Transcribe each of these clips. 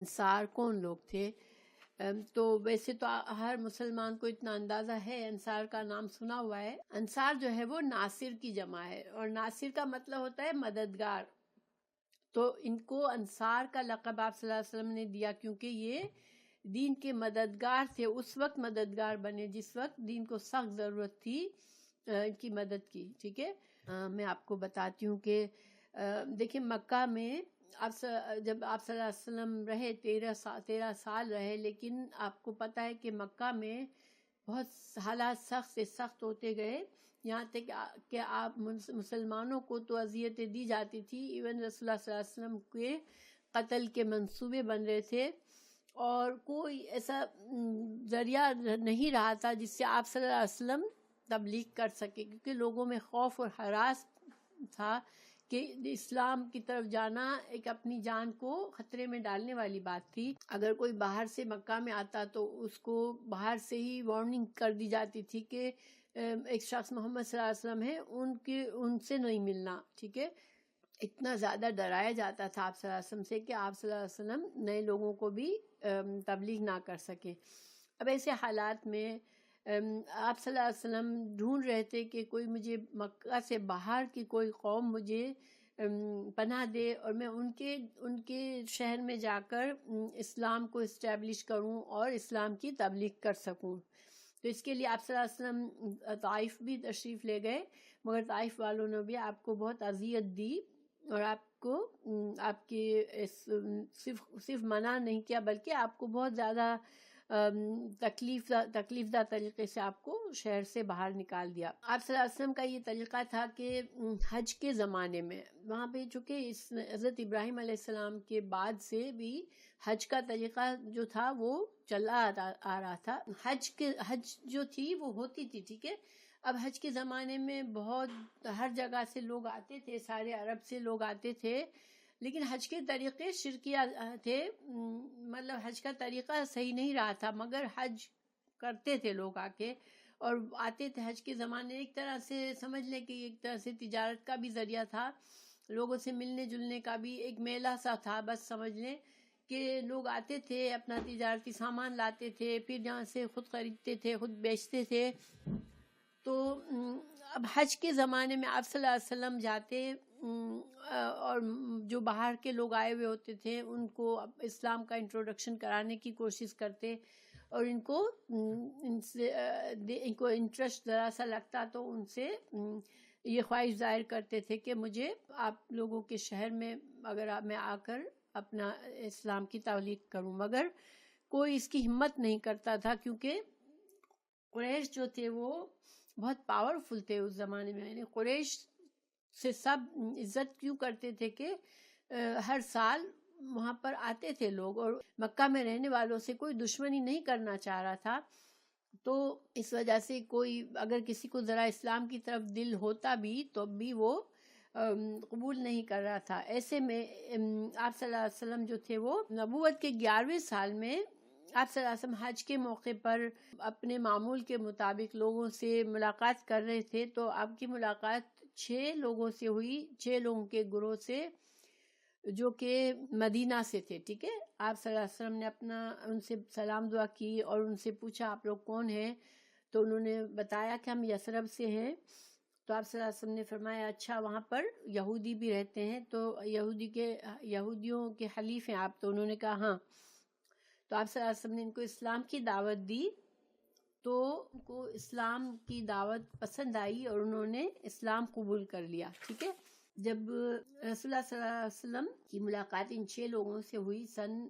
انصار کون لوگ تھے؟ تو ویسے تو ہر مسلمان کو اتنا اندازہ ہے، انصار کا نام سنا ہوا ہے۔ انصار جو ہے وہ ناصر کی جمع ہے، اور ناصر کا مطلب ہوتا ہے مددگار۔ تو ان کو انصار کا لقب آپ صلی اللہ علیہ وسلم نے دیا کیونکہ یہ دین کے مددگار تھے، اس وقت مددگار بنے جس وقت دین کو سخت ضرورت تھی ان کی مدد کی، ٹھیک ہے۔ میں آپ کو بتاتی ہوں کہ دیکھیں مکہ میں جب آپ صلی اللہ علیہ وسلم رہے 13 سال رہے، لیکن آپ کو پتہ ہے کہ مکہ میں بہت حالات سخت سے سخت ہوتے گئے، یہاں تک کہ آپ مسلمانوں کو تو اذیتیں دی جاتی تھی، ایون رسول اللہ صلی اللہ علیہ وسلم کے قتل کے منصوبے بن رہے تھے، اور کوئی ایسا ذریعہ نہیں رہا تھا جس سے آپ صلی اللہ علیہ وسلم تبلیغ کر سکے، کیونکہ لوگوں میں خوف اور ہراس تھا کہ اسلام کی طرف جانا ایک اپنی جان کو خطرے میں ڈالنے والی بات تھی۔ اگر کوئی باہر سے مکہ میں آتا تو اس کو باہر سے ہی وارننگ کر دی جاتی تھی کہ ایک شخص محمد صلی اللہ علیہ وسلم ہے، ان سے نہیں ملنا، ٹھیک ہے۔ اتنا زیادہ ڈرایا جاتا تھا آپ صلی اللہ علیہ وسلم سے کہ آپ صلی اللہ علیہ وسلم نئے لوگوں کو بھی تبلیغ نہ کر سکے۔ اب ایسے حالات میں آپ صلی اللہ علیہ وسلم ڈھونڈ رہے تھے کہ کوئی مجھے مکہ سے باہر کی کوئی قوم مجھے پناہ دے، اور میں ان کے شہر میں جا کر اسلام کو اسٹیبلش کروں اور اسلام کی تبلیغ کر سکوں۔ تو اس کے لیے آپ صلی اللہ علیہ وسلم طائف بھی تشریف لے گئے، مگر طائف والوں نے بھی آپ کو بہت اذیت دی، اور آپ کو آپ کی صرف منع نہیں کیا بلکہ آپ کو بہت زیادہ تکلیف دہ طریقے سے آپ کو شہر سے باہر نکال دیا۔ آپ صلی اللہ علیہ وسلم کا یہ طریقہ تھا کہ حج کے زمانے میں وہاں پہ چونکہ حضرت ابراہیم علیہ السلام کے بعد سے بھی حج کا طریقہ جو تھا وہ چلا آ رہا تھا۔ حج جو تھی وہ ہوتی تھی، ٹھیک ہے۔ اب حج کے زمانے میں بہت ہر جگہ سے لوگ آتے تھے، سارے عرب سے لوگ آتے تھے، لیکن حج کے طریقے شرکیہ تھے، مطلب حج کا طریقہ صحیح نہیں رہا تھا، مگر حج کرتے تھے لوگ آ کے اور آتے تھے حج کے زمانے۔ ایک طرح سے سمجھ لیں کہ ایک طرح سے تجارت کا بھی ذریعہ تھا، لوگوں سے ملنے جلنے کا بھی ایک میلہ سا تھا، بس سمجھ لیں کہ لوگ آتے تھے، اپنا تجارتی سامان لاتے تھے، پھر جہاں سے خود خریدتے تھے خود بیچتے تھے۔ تو اب حج کے زمانے میں آپ صلی اللہ علیہ وسلم جاتے اور جو باہر کے لوگ آئے ہوئے ہوتے تھے ان کو اسلام کا انٹروڈکشن کرانے کی کوشش کرتے، اور ان کو انٹرسٹ ذرا سا لگتا تو ان سے یہ خواہش ظاہر کرتے تھے کہ مجھے آپ لوگوں کے شہر میں اگر میں آ کر اپنا اسلام کی تبلیغ کروں، مگر کوئی اس کی ہمت نہیں کرتا تھا، کیونکہ قریش جو تھے وہ بہت پاورفل تھے اس زمانے میں، یعنی قریش سے سب عزت کیوں کرتے تھے کہ ہر سال وہاں پر آتے تھے لوگ، اور مکہ میں رہنے والوں سے کوئی دشمنی نہیں کرنا چاہ رہا تھا، تو اس وجہ سے کوئی اگر کسی کو ذرا اسلام کی طرف دل ہوتا بھی تو بھی وہ قبول نہیں کر رہا تھا۔ ایسے میں آپ صلی اللہ علیہ وسلم جو تھے وہ نبوت کے 11ویں سال میں آپ صلی اللہ علیہ وسلم حج کے موقع پر اپنے معمول کے مطابق لوگوں سے ملاقات کر رہے تھے، تو آپ کی ملاقات 6 لوگوں سے ہوئی، 6 لوگوں کے گروہ سے جو کہ مدینہ سے تھے، ٹھیک ہے۔ آپ صلی اللہ علیہ وسلم نے ان سے سلام دعا کی اور ان سے پوچھا آپ لوگ کون ہیں، تو انہوں نے بتایا کہ ہم یثرب سے ہیں۔ تو آپ صلی اللہ علیہ وسلم نے فرمایا اچھا وہاں پر یہودی بھی رہتے ہیں، تو یہودیوں کے حلیف ہیں آپ؟ تو انہوں نے کہا ہاں۔ تو آپ صلی اللہ علیہ وسلم نے ان کو اسلام کی دعوت دی، تو ان کو اسلام کی دعوت پسند آئی اور انہوں نے اسلام قبول کر لیا، ٹھیک ہے۔ جب رسول اللہ صلی اللہ علیہ وسلم کی ملاقات ان 6 لوگوں سے ہوئی سن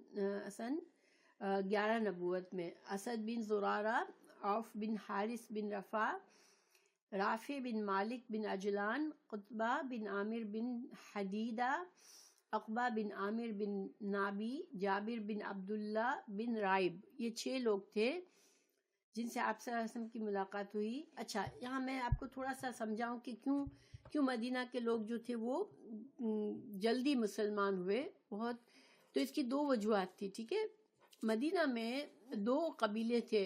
11 نبوت میں، اسد بن زرارہ، عوف بن حارث بن رافع بن مالک بن عجلان، قطبہ بن عامر بن حدیدہ، عقبہ بن عامر بن نابی، جابر بن عبداللہ بن رائب، یہ 6 لوگ تھے جن سے آپ صلی اللہ علیہ وسلم کی ملاقات ہوئی۔ اچھا یہاں میں آپ کو تھوڑا سا سمجھاؤں کہ کیوں مدینہ کے لوگ جو تھے وہ جلدی مسلمان ہوئے بہت، تو اس کی 2 وجوہات تھی، ٹھیک ہے۔ مدینہ میں 2 قبیلے تھے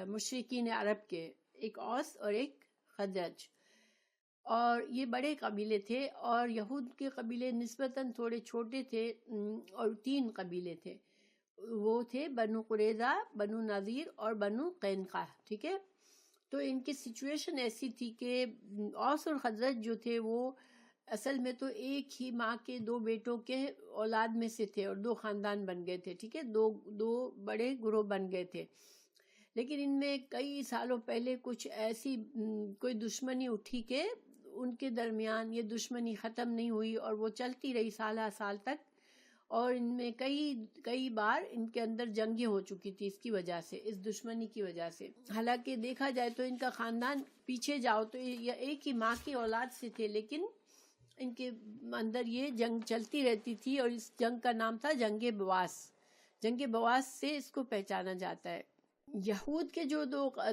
مشرکین عرب کے، ایک اوس اور ایک خزرج، اور یہ بڑے قبیلے تھے، اور یہود کے قبیلے نسبتاً تھوڑے چھوٹے تھے، اور 3 قبیلے تھے۔ وہ تھے بنو قریظہ، بنو نذیر اور بنو قینقاع، ٹھیک ہے. تو ان کی سچویشن ایسی تھی کہ اوس اور خزرج جو تھے وہ اصل میں تو ایک ہی ماں کے دو بیٹوں کے اولاد میں سے تھے اور دو خاندان بن گئے تھے، ٹھیک ہے، دو بڑے گروہ بن گئے تھے. لیکن ان میں کئی سالوں پہلے کچھ ایسی کوئی دشمنی اٹھی کہ ان کے درمیان یہ دشمنی ختم نہیں ہوئی اور وہ چلتی رہی سالہ سال تک، اور ان میں کئی بار ان کے اندر جنگیں ہو چکی تھی اس کی وجہ سے، اس دشمنی کی وجہ سے. حالانکہ دیکھا جائے تو ان کا خاندان پیچھے جاؤ تو یہ ایک ہی ماں کی اولاد سے تھے، لیکن ان کے اندر یہ جنگ چلتی رہتی تھی، اور اس جنگ کا نام تھا جنگ بواس. جنگ بواس سے اس کو پہچانا جاتا ہے. یہود کے جو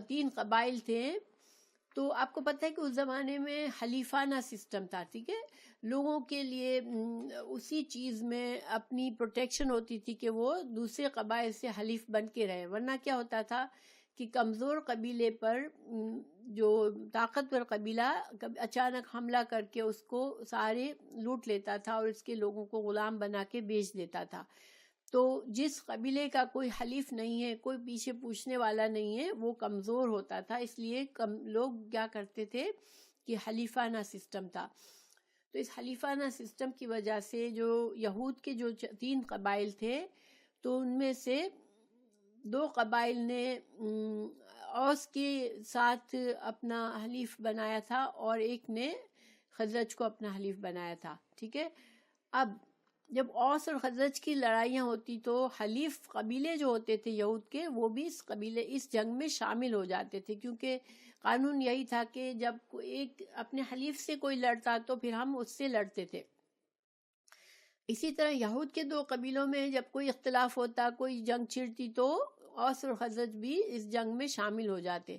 تین قبائل تھے، تو آپ کو پتہ ہے کہ اس زمانے میں حلیفانہ سسٹم تھا، ٹھیک ہے. لوگوں کے لیے اسی چیز میں اپنی پروٹیکشن ہوتی تھی کہ وہ دوسرے قبائل سے حلیف بن کے رہے، ورنہ کیا ہوتا تھا کہ کمزور قبیلے پر جو طاقتور قبیلہ اچانک حملہ کر کے اس کو سارے لوٹ لیتا تھا اور اس کے لوگوں کو غلام بنا کے بیچ دیتا تھا. تو جس قبیلے کا کوئی حلیف نہیں ہے، کوئی پیچھے پوچھنے والا نہیں ہے، وہ کمزور ہوتا تھا. اس لیے لوگ کیا کرتے تھے کہ حلیفانہ سسٹم تھا. تو اس حلیفانہ سسٹم کی وجہ سے جو یہود کے جو تین قبائل تھے، تو ان میں سے دو قبائل نے اوس کے ساتھ اپنا حلیف بنایا تھا اور ایک نے خزرج کو اپنا حلیف بنایا تھا، ٹھیک ہے. اب جب اوس اور خزرج کی لڑائیاں ہوتی تو حلیف قبیلے جو ہوتے تھے یہود کے، وہ بھی اس جنگ میں شامل ہو جاتے تھے، کیونکہ قانون یہی تھا کہ جب ایک اپنے حلیف سے کوئی لڑتا تو پھر ہم اس سے لڑتے تھے. اسی طرح یہود کے دو قبیلوں میں جب کوئی اختلاف ہوتا، کوئی جنگ چھڑتی، تو اوس اور خزرج بھی اس جنگ میں شامل ہو جاتے.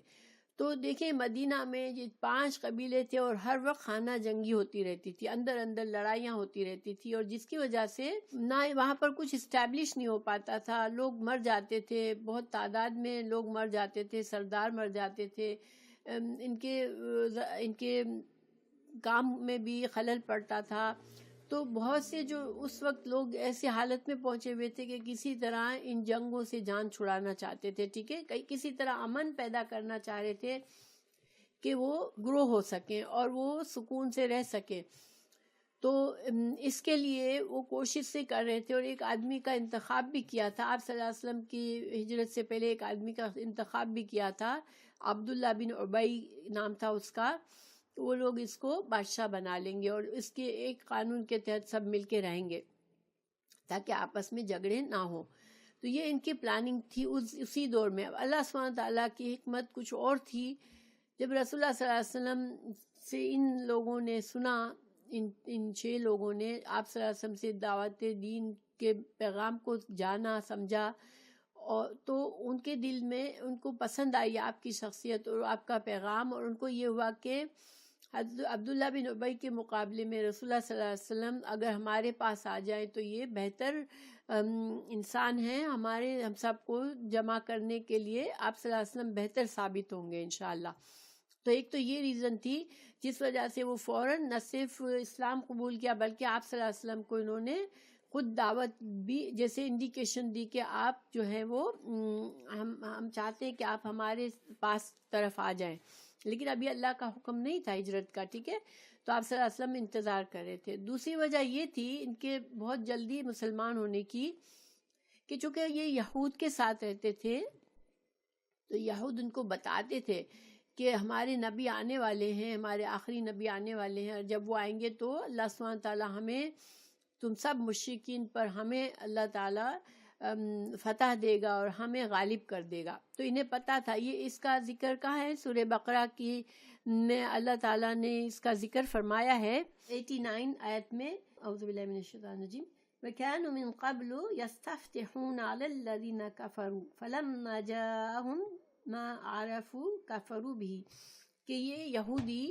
تو دیکھیں مدینہ میں یہ 5 قبیلے تھے اور ہر وقت خانہ جنگی ہوتی رہتی تھی، اندر لڑائیاں ہوتی رہتی تھی، اور جس کی وجہ سے نہ وہاں پر کچھ اسٹیبلش نہیں ہو پاتا تھا. لوگ مر جاتے تھے، بہت تعداد میں لوگ مر جاتے تھے، سردار مر جاتے تھے، ان کے کام میں بھی خلل پڑتا تھا. تو بہت سے جو اس وقت لوگ ایسے حالت میں پہنچے ہوئے تھے کہ کسی طرح ان جنگوں سے جان چھڑانا چاہتے تھے، ٹھیک ہے، کسی طرح امن پیدا کرنا چاہ رہے تھے کہ وہ گرو ہو سکیں اور وہ سکون سے رہ سکیں. تو اس کے لیے وہ کوشش سے کر رہے تھے، اور ایک آدمی کا انتخاب بھی کیا تھا. آپ صلی اللہ علیہ وسلم کی ہجرت سے پہلے ایک آدمی کا انتخاب بھی کیا تھا، عبداللہ بن ابی نام تھا اس کا. وہ لوگ اس کو بادشاہ بنا لیں گے اور اس کے ایک قانون کے تحت سب مل کے رہیں گے تاکہ آپس میں جھگڑے نہ ہوں. تو یہ ان کی پلاننگ تھی اسی دور میں. اللہ سبحانہ تعالیٰ کی حکمت کچھ اور تھی. جب رسول اللہ صلی اللہ علیہ وسلم سے ان لوگوں نے سنا، ان 6 لوگوں نے آپ صلی اللہ علیہ وسلم سے دعوت دین کے پیغام کو جانا سمجھا، اور تو ان کے دل میں ان کو پسند آئی آپ کی شخصیت اور آپ کا پیغام، اور ان کو یہ ہوا کہ عبداللہ بن ابی کے مقابلے میں رسول اللہ صلی اللہ علیہ وسلم اگر ہمارے پاس آ جائیں تو یہ بہتر انسان ہیں، ہم سب کو جمع کرنے کے لیے آپ صلی اللہ علیہ وسلم بہتر ثابت ہوں گے انشاءاللہ. تو ایک تو یہ ریزن تھی جس وجہ سے وہ فوراً نہ صرف اسلام قبول کیا بلکہ آپ صلی اللہ علیہ وسلم کو انہوں نے خود دعوت بھی جیسے انڈیکیشن دی کہ آپ جو ہے وہ ہم چاہتے ہیں کہ آپ ہمارے پاس طرف آ جائیں. لیکن ابھی اللہ کا حکم نہیں تھا ہجرت کا، ٹھیک ہے، تو آپ صلی اللہ علیہ وسلم انتظار کر رہے تھے. دوسری وجہ یہ تھی ان کے بہت جلدی مسلمان ہونے کی کہ چونکہ یہ یہود کے ساتھ رہتے تھے تو یہود ان کو بتاتے تھے کہ ہمارے نبی آنے والے ہیں، ہمارے آخری نبی آنے والے ہیں، اور جب وہ آئیں گے تو اللہ سبحانہ تعالیٰ ہمیں تم سب مشرکین پر ہمیں اللہ تعالیٰ فتح دے گا اور ہمیں غالب کر دے گا. تو انہیں پتا تھا. یہ اس کا ذکر کہاں ہے؟ سورہ بقرہ کی میں اللہ تعالیٰ نے اس کا ذکر فرمایا ہے 89 آیت میں. اعوذ باللہ من الشیطان الرجیم. وَكَانُوا مِن قَبْلُ يَسْتَفْتِحُونَ عَلَى الَّذِينَ كَفَرُوا فَلَمَّا جَاءَهُم مَا عَرَفُوا كَفَرُوا بِهِ. کہ یہ یہودی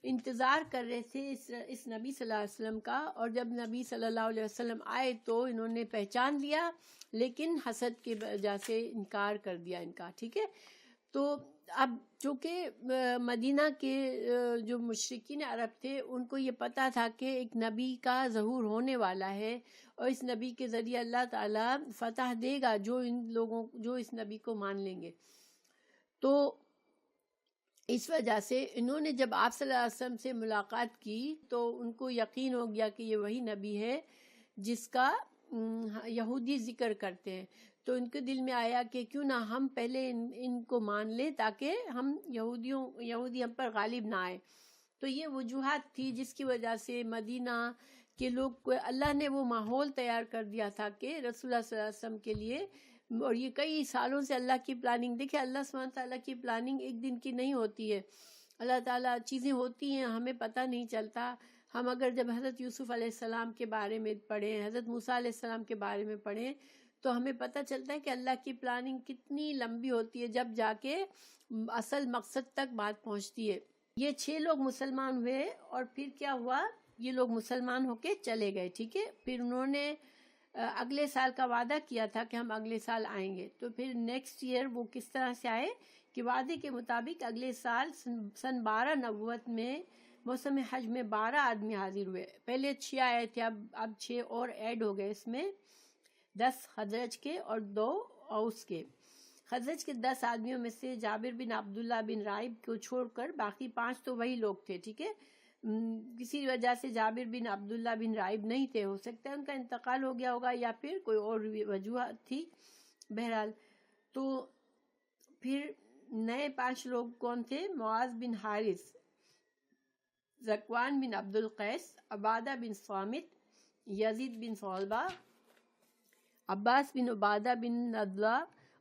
انتظار کر رہے تھے اس نبی صلی اللہ علیہ وسلم کا، اور جب نبی صلی اللہ علیہ وسلم آئے تو انہوں نے پہچان لیا لیکن حسد کی وجہ سے انکار کر دیا ان کا، ٹھیک ہے. تو اب چونکہ مدینہ کے جو مشرکین عرب تھے ان کو یہ پتہ تھا کہ ایک نبی کا ظہور ہونے والا ہے اور اس نبی کے ذریعے اللہ تعالیٰ فتح دے گا جو اس نبی کو مان لیں گے. تو اس وجہ سے انہوں نے جب آپ صلی اللہ علیہ وسلم سے ملاقات کی تو ان کو یقین ہو گیا کہ یہ وہی نبی ہے جس کا یہودی ذکر کرتے ہیں. تو ان کے دل میں آیا کہ کیوں نہ ہم پہلے ان کو مان لیں تاکہ یہودی ہم پر غالب نہ آئے. تو یہ وجوہات تھی جس کی وجہ سے مدینہ کے لوگ کو اللہ نے وہ ماحول تیار کر دیا تھا کہ رسول اللہ صلی اللہ علیہ وسلم کے لیے. اور یہ کئی سالوں سے اللہ کی پلاننگ، دیکھیں اللہ سبحانہ تعالیٰ کی پلاننگ ایک دن کی نہیں ہوتی ہے. اللہ تعالیٰ چیزیں ہوتی ہیں ہمیں پتہ نہیں چلتا. ہم اگر جب حضرت یوسف علیہ السلام کے بارے میں پڑھیں، حضرت موسیٰ علیہ السلام کے بارے میں پڑھیں تو ہمیں پتہ چلتا ہے کہ اللہ کی پلاننگ کتنی لمبی ہوتی ہے جب جا کے اصل مقصد تک بات پہنچتی ہے. یہ 6 لوگ مسلمان ہوئے اور پھر کیا ہوا، یہ لوگ مسلمان ہو کے چلے گئے. ٹھیک ہے، پھر انہوں نے اگلے سال کا وعدہ کیا تھا کہ ہم اگلے سال آئیں گے. تو پھر نیکسٹ ایئر وہ کس طرح سے آئے کہ وعدے کے مطابق اگلے سال سن 12 نبوت میں موسم حج میں 12 آدمی حاضر ہوئے. پہلے 6 آئے تھے، اب 6 اور ایڈ ہو گئے، اس میں 10 خزرج کے اور 2 اوس کے. خزرج کے 10 آدمیوں میں سے جابر بن عبداللہ بن رائب کو چھوڑ کر باقی 5 تو وہی لوگ تھے. ٹھیک ہے، کسی وجہ سے جابر بن عبداللہ بن رائب نہیں تھے، ہو سکتا ہے ان کا انتقال ہو گیا ہوگا یا پھر کوئی اور وجوہات تھی. بہرحال تو پھر نئے 5 لوگ کون تھے؟ معاذ بن حارث، ذکوان بن عبد القیس، عبادہ بن صامت، یزید بن صلبہ، عباس بن عبادہ بن نضلہ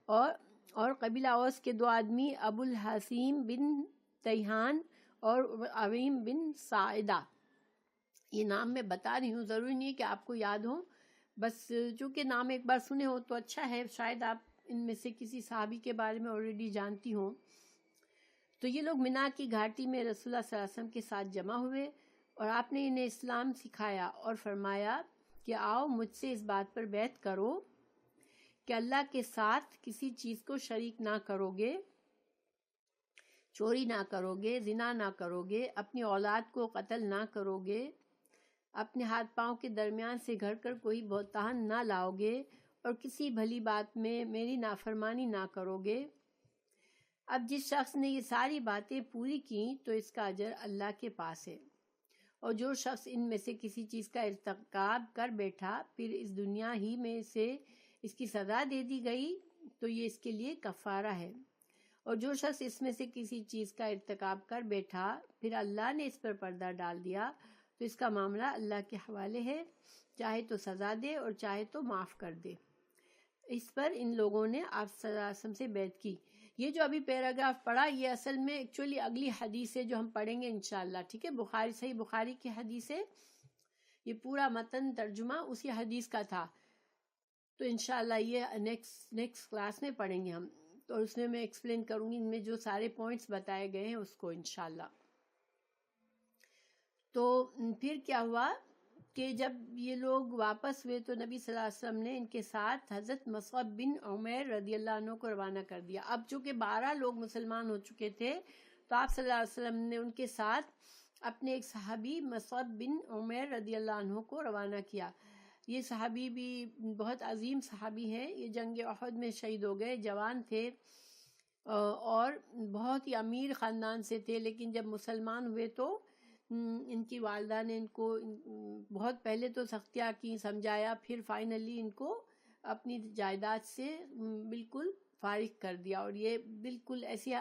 اور قبیلہ اوس کے 2 آدمی ابو الحسیم بن تیہان اور عویم بن ساعدہ. یہ نام میں بتا رہی ہوں، ضروری نہیں ہے کہ آپ کو یاد ہو، بس چونکہ نام ایک بار سنے ہو تو اچھا ہے، شاید آپ ان میں سے کسی صحابی کے بارے میں آلریڈی جانتی ہوں. تو یہ لوگ مینا کی گھاٹی میں رسول اللہ صلی اللہ علیہ وسلم کے ساتھ جمع ہوئے اور آپ نے انہیں اسلام سکھایا اور فرمایا کہ آؤ مجھ سے اس بات پر بیعت کرو کہ اللہ کے ساتھ کسی چیز کو شریک نہ کرو گے، چوری نہ کرو گے، زنا نہ کرو گے، اپنی اولاد کو قتل نہ کرو گے، اپنے ہاتھ پاؤں کے درمیان سے گھڑ کر کوئی بہتان نہ لاؤ گے اور کسی بھلی بات میں میری نافرمانی نہ کرو گے. اب جس شخص نے یہ ساری باتیں پوری کیں تو اس کا اجر اللہ کے پاس ہے، اور جو شخص ان میں سے کسی چیز کا ارتکاب کر بیٹھا پھر اس دنیا ہی میں سے اس کی سزا دے دی گئی تو یہ اس کے لیے کفارہ ہے، اور جو شخص اس میں سے کسی چیز کا ارتکاب کر بیٹھا پھر اللہ نے اس پر پردہ ڈال دیا تو اس کا معاملہ اللہ کے حوالے ہے، چاہے تو سزا دے اور چاہے تو معاف کر دے. اس پر ان لوگوں نے آپ صلی اللہ علیہ وسلم سے بیعت کی. یہ جو ابھی پیراگراف پڑھا یہ اصل میں ایکچولی اگلی حدیث ہے جو ہم پڑھیں گے انشاءاللہ. ٹھیک ہے، صحیح بخاری کی حدیث ہے، یہ پورا متن ترجمہ اسی حدیث کا تھا. تو انشاءاللہ یہ نیکسٹ کلاس میں پڑھیں گے ہم، تو اس میں ایکسپلین کروں گی ان میں جو سارے پوائنٹس بتائے گئے ہیں اس کو انشاءاللہ. تو پھر کیا ہوا کہ جب یہ لوگ واپس ہوئے تو نبی صلی اللہ علیہ وسلم نے ان کے ساتھ حضرت مصعب بن عمیر رضی اللہ عنہ کو روانہ کر دیا. اب چونکہ 12 لوگ مسلمان ہو چکے تھے تو آپ صلی اللہ علیہ وسلم نے ان کے ساتھ اپنے ایک صحابی مصعب بن عمیر رضی اللہ عنہ کو روانہ کیا. یہ صحابی بھی بہت عظیم صحابی ہیں، یہ جنگ احد میں شہید ہو گئے، جوان تھے اور بہت ہی امیر خاندان سے تھے، لیکن جب مسلمان ہوئے تو ان کی والدہ نے ان کو بہت پہلے تو سختیاں کی، سمجھایا، پھر فائنلی ان کو اپنی جائیداد سے بالکل فارغ کر دیا، اور یہ بالکل ایسی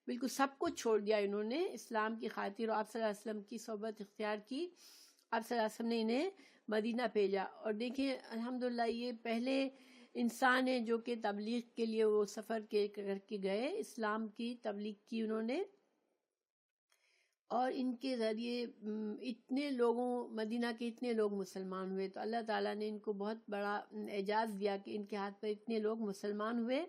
بالکل سب کچھ چھوڑ دیا انہوں نے اسلام کی خاطر، اور آپ صلی اللہ علیہ وسلم کی صحبت اختیار کی. آپ صلی اللہ علیہ وسلم نے انہیں مدینہ بھیجا. اور دیکھیں الحمدللہ یہ پہلے انسان ہیں جو کہ تبلیغ کے لیے وہ سفر کر کے گئے، اسلام کی تبلیغ کی انہوں نے، اور ان کے ذریعے اتنے لوگوں مدینہ کے اتنے لوگ مسلمان ہوئے. تو اللہ تعالیٰ نے ان کو بہت بڑا اعزاز دیا کہ ان کے ہاتھ پر اتنے لوگ مسلمان ہوئے.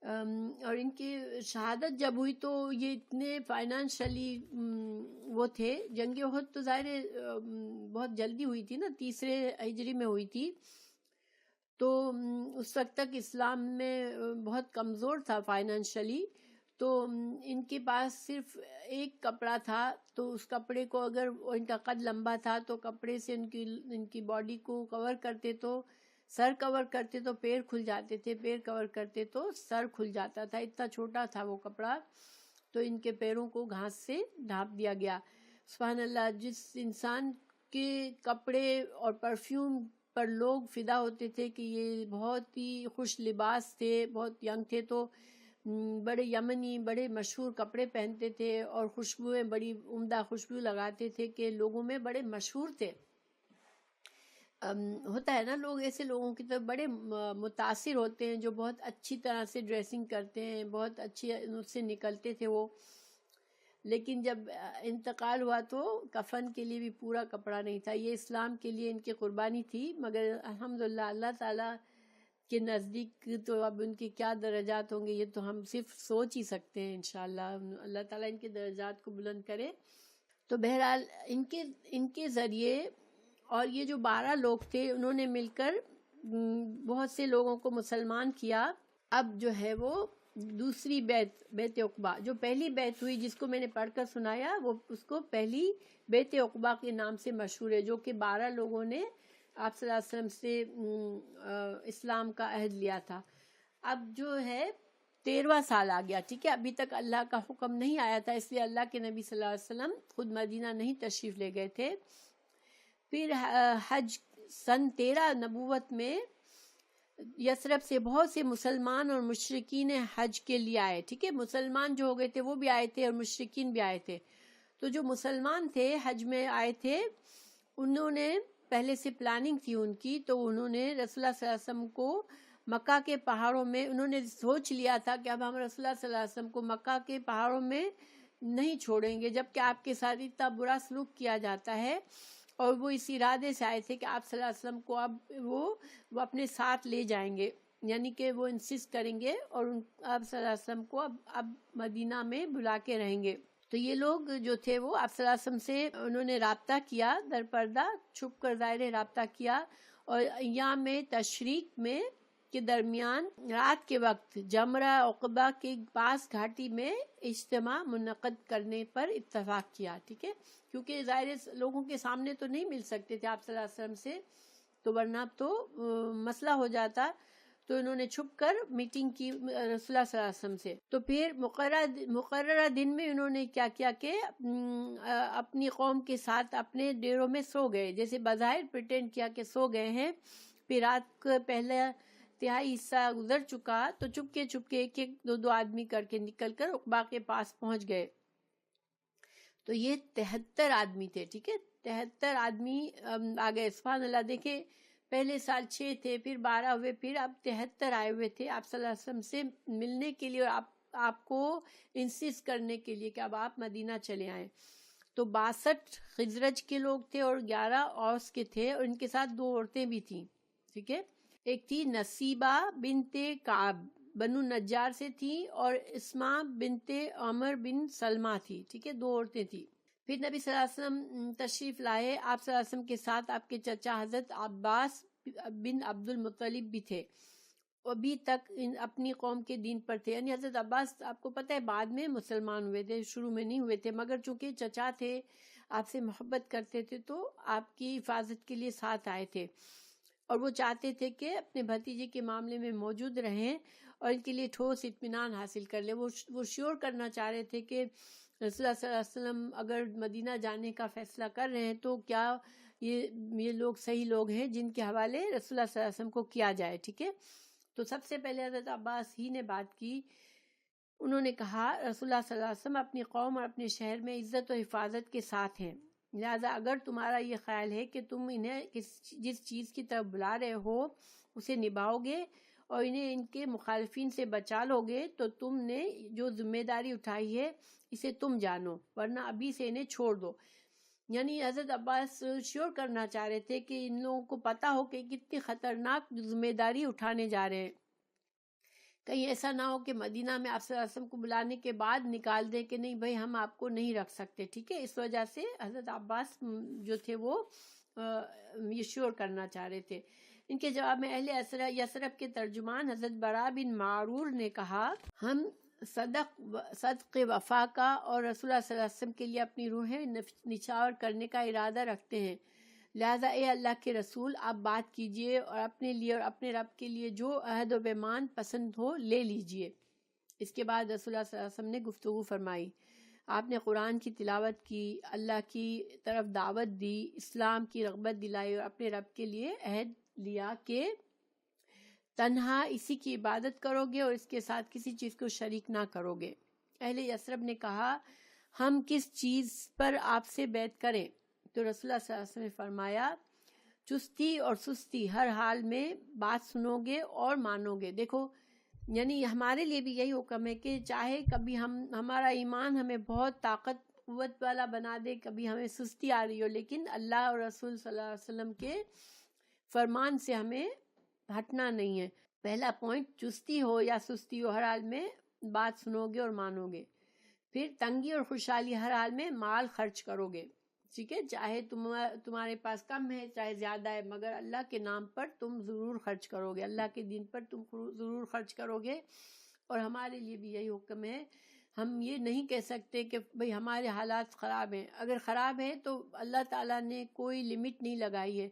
اور ان کی شہادت جب ہوئی تو یہ اتنے فائنانشلی وہ تھے. جنگ احد تو ظاہر بہت جلدی ہوئی تھی نا، 3 ہجری میں ہوئی تھی، تو اس وقت تک اسلام میں بہت کمزور تھا فائنینشلی، تو ان کے پاس صرف ایک کپڑا تھا، تو اس کپڑے کو اگر ان کا قد لمبا تھا تو کپڑے سے ان کی باڈی کو کور کرتے، تو سر کور کرتے تو پیر کھل جاتے تھے، پیر کور کرتے تو سر کھل جاتا تھا، اتنا چھوٹا تھا وہ کپڑا، تو ان کے پیروں کو گھاس سے ڈھانپ دیا گیا۔ سبحان اللہ، جس انسان کے کپڑے اور پرفیوم پر لوگ فدا ہوتے تھے کہ یہ بہت ہی خوش لباس تھے، بہت ینگ تھے، تو بڑے یمنی بڑے مشہور کپڑے پہنتے تھے اور خوشبوئیں بڑی عمدہ خوشبو لگاتے تھے کہ لوگوں میں بڑے مشہور تھے۔ ہوتا ہے نا، لوگ ایسے لوگوں کی طرف بڑے متاثر ہوتے ہیں جو بہت اچھی طرح سے ڈریسنگ کرتے ہیں، بہت اچھی اس سے نکلتے تھے وہ، لیکن جب انتقال ہوا تو کفن کے لیے بھی پورا کپڑا نہیں تھا۔ یہ اسلام کے لیے ان کی قربانی تھی، مگر الحمدللہ اللہ تعالیٰ کے نزدیک تو اب ان کے کیا درجات ہوں گے یہ تو ہم صرف سوچ ہی سکتے ہیں۔ انشاءاللہ اللہ تعالیٰ ان کے درجات کو بلند کرے۔ تو بہرحال ان کے ذریعے، اور یہ جو 12 لوگ تھے انہوں نے مل کر بہت سے لوگوں کو مسلمان کیا۔ اب جو ہے وہ دوسری بیت عقبہ، جو پہلی بیت ہوئی جس کو میں نے پڑھ کر سنایا، وہ اس کو پہلی بیت عقبہ کے نام سے مشہور ہے، جو کہ 12 لوگوں نے آپ صلی اللہ علیہ وسلم سے اسلام کا عہد لیا تھا۔ اب جو ہے 13واں سال آ گیا، ٹھیک ہے، ابھی تک اللہ کا حکم نہیں آیا تھا، اس لیے اللہ کے نبی صلی اللہ علیہ وسلم خود مدینہ نہیں تشریف لے گئے تھے۔ پھر حج سن 13 نبوت میں یثرب سے بہت سے مسلمان اور مشرکین حج کے لیے آئے، ٹھیک ہے، مسلمان جو ہو گئے تھے وہ بھی آئے تھے اور مشرکین بھی آئے تھے۔ تو جو مسلمان تھے حج میں آئے تھے، انہوں نے پہلے سے پلاننگ تھی ان کی، تو انہوں نے رسول اللہ صلی اللہ علیہ وسلم کو مکہ کے پہاڑوں میں، انہوں نے سوچ لیا تھا کہ اب ہم رسول اللہ صلی اللہ علیہ وسلم کو مکہ کے پہاڑوں میں نہیں چھوڑیں گے جبکہ آپ کے ساتھ اتنا برا سلوک کیا جاتا ہے، اور وہ اس ارادے سے آئے تھے کہ آپ صلی اللہ علیہ وسلم کو اب وہ اپنے ساتھ لے جائیں گے، یعنی کہ وہ انسسٹ کریں گے اور آپ صلی اللہ علیہ وسلم کو اب مدینہ میں بلا کے رہیں گے۔ تو یہ لوگ جو تھے وہ آپ صلی اللہ علیہ وسلم سے انہوں نے رابطہ کیا، در پردہ چھپ کر ظاہر رابطہ کیا، اور ایام تشریق میں کے درمیان رات کے وقت جمرہ عقبہ کے پاس گھاٹی میں اجتماع منعقد کرنے پر اتفاق کیا، ٹھیک ہے، کیونکہ ظاہر لوگوں کے سامنے تو نہیں مل سکتے تھے آپ صلی اللہ علیہ وسلم سے، تو ورنہ تو مسئلہ ہو جاتا، تو انہوں نے چھپ کر میٹنگ کی رسول اللہ صلی اللہ علیہ وسلم سے۔ تو پھر مقررہ دن میں انہوں نے کیا کیا کہ اپنی قوم کے ساتھ اپنے ڈیروں میں سو گئے، جیسے بظاہر پریٹینڈ کیا کہ سو گئے ہیں۔ پھر رات کا پہلا تہائی حصہ گزر چکا تو چپکے ایک دو آدمی کر کے نکل کر عقبہ کے پاس پہنچ گئے۔ تو یہ 73 آدمی تھے، ٹھیک ہے، 73 آدمی آ گئے۔ سبحان اللہ، دیکھیں پہلے سال 6 تھے، پھر 12 ہوئے، پھر اب 73 آئے ہوئے تھے آپ صلی اللہ علیہ وسلم سے ملنے کے لیے اور آپ کو انسسٹ کرنے کے لیے کہ اب آپ مدینہ چلے آئیں۔ تو 62 خزرج کے لوگ تھے اور 11 اوس کے تھے، اور ان کے ساتھ 2 عورتیں بھی تھیں، ٹھیک ہے، ایک تھی نصیبہ بنت کعب بنو نجار سے تھی، اور اسماء بنت عمر بن سلمہ تھی، ٹھیک ہے، 2 عورتیں تھیں۔ پھر نبی صلی اللہ علیہ وسلم تشریف لائے، آپ صلی اللہ علیہ وسلم کے ساتھ آپ کے چچا حضرت عباس بن عبد المطلب بھی تھے، ابھی تک اپنی قوم کے دین پر تھے، یعنی حضرت عباس آپ کو پتہ ہے بعد میں مسلمان ہوئے تھے، شروع میں نہیں ہوئے تھے، مگر چونکہ چچا تھے، آپ سے محبت کرتے تھے تو آپ کی حفاظت کے لیے ساتھ آئے تھے، اور وہ چاہتے تھے کہ اپنے بھتیجے کے معاملے میں موجود رہیں اور ان کے لیے ٹھوس اطمینان حاصل کر لیں۔ وہ شیور کرنا چاہ رہے تھے کہ رسول اللہ صلی اللہ علیہ وسلم اگر مدینہ جانے کا فیصلہ کر رہے ہیں تو کیا یہ لوگ صحیح لوگ ہیں جن کے حوالے رسول اللہ صلی اللہ علیہ وسلم کو کیا جائے، ٹھیک ہے۔ تو سب سے پہلے حضرت عباس ہی نے بات کی، انہوں نے کہا رسول اللہ صلی اللہ علیہ وسلم اپنی قوم اور اپنے شہر میں عزت و حفاظت کے ساتھ ہیں، لہذا اگر تمہارا یہ خیال ہے کہ تم انہیں جس چیز کی طرف بلا رہے ہو اسے نبھاؤ گے اور انہیں ان کے مخالفین سے بچا لو گے تو تم نے جو ذمہ داری اٹھائی ہے اسے تم جانو، ورنہ ابھی سے انہیں چھوڑ دو۔ یعنی حضرت عباس شیور کرنا چاہ رہے تھے کہ ان لوگوں کو پتا ہو کہ کتنی خطرناک ذمہ داری اٹھانے جا رہے ہیں، کہیں ایسا نہ ہو کہ مدینہ میں آپ صلی اللہ علیہ وسلم کو بلانے کے بعد نکال دے کہ نہیں بھائی ہم آپ کو نہیں رکھ سکتے، ٹھیک ہے۔ اس وجہ سے حضرت عباس جو تھے وہ یہ شیور کرنا چاہ رہے تھے۔ ان کے جواب میں اہل یثرب کے ترجمان حضرت برا بن معرور نے کہا ہم صدق وفا کا اور رسول اللہ صلی اللہ علیہ وسلم کے لیے اپنی روحیں نچھاور کرنے کا ارادہ رکھتے ہیں، لہذا اے اللہ کے رسول آپ بات کیجئے اور اپنے لیے اور اپنے رب کے لیے جو عہد و پیمان پسند ہو لے لیجئے۔ اس کے بعد رسول اللہ صلی اللہ علیہ وسلم نے گفتگو فرمائی، آپ نے قرآن کی تلاوت کی، اللہ کی طرف دعوت دی، اسلام کی رغبت دلائی اور اپنے رب کے لیے عہد لیا کہ تنہا اسی کی عبادت کرو گے اور اس کے ساتھ کسی چیز کو شریک نہ کرو گے۔ اہل یثرب نے کہا ہم کس چیز پر آپ سے بیعت کریں؟ تو رسول اللہ صلی اللہ علیہ وسلم نے فرمایا چستی اور سستی ہر حال میں بات سنو گے اور مانو گے۔ دیکھو یعنی ہمارے لیے بھی یہی حکم ہے کہ چاہے کبھی ہمارا ایمان ہمیں بہت طاقت قوت والا بنا دے، کبھی ہمیں سستی آ رہی ہو، لیکن اللہ اور رسول صلی اللہ علیہ وسلم کے فرمان سے ہمیں ہٹنا نہیں ہے۔ پہلا پوائنٹ چستی ہو یا سستی ہو ہر حال میں بات سنو گے اور مانو گے۔ پھر تنگی اور خوشحالی ہر حال میں مال خرچ کرو گے، ٹھیک ہے، چاہے تمہارے پاس کم ہے چاہے زیادہ ہے، مگر اللہ کے نام پر تم ضرور خرچ کرو گے، اللہ کے دین پر تم ضرور خرچ کرو گے۔ اور ہمارے لیے بھی یہی حکم ہے، ہم یہ نہیں کہہ سکتے کہ بھئی ہمارے حالات خراب ہیں، اگر خراب ہے تو اللہ تعالیٰ نے کوئی لمٹ نہیں لگائی ہے،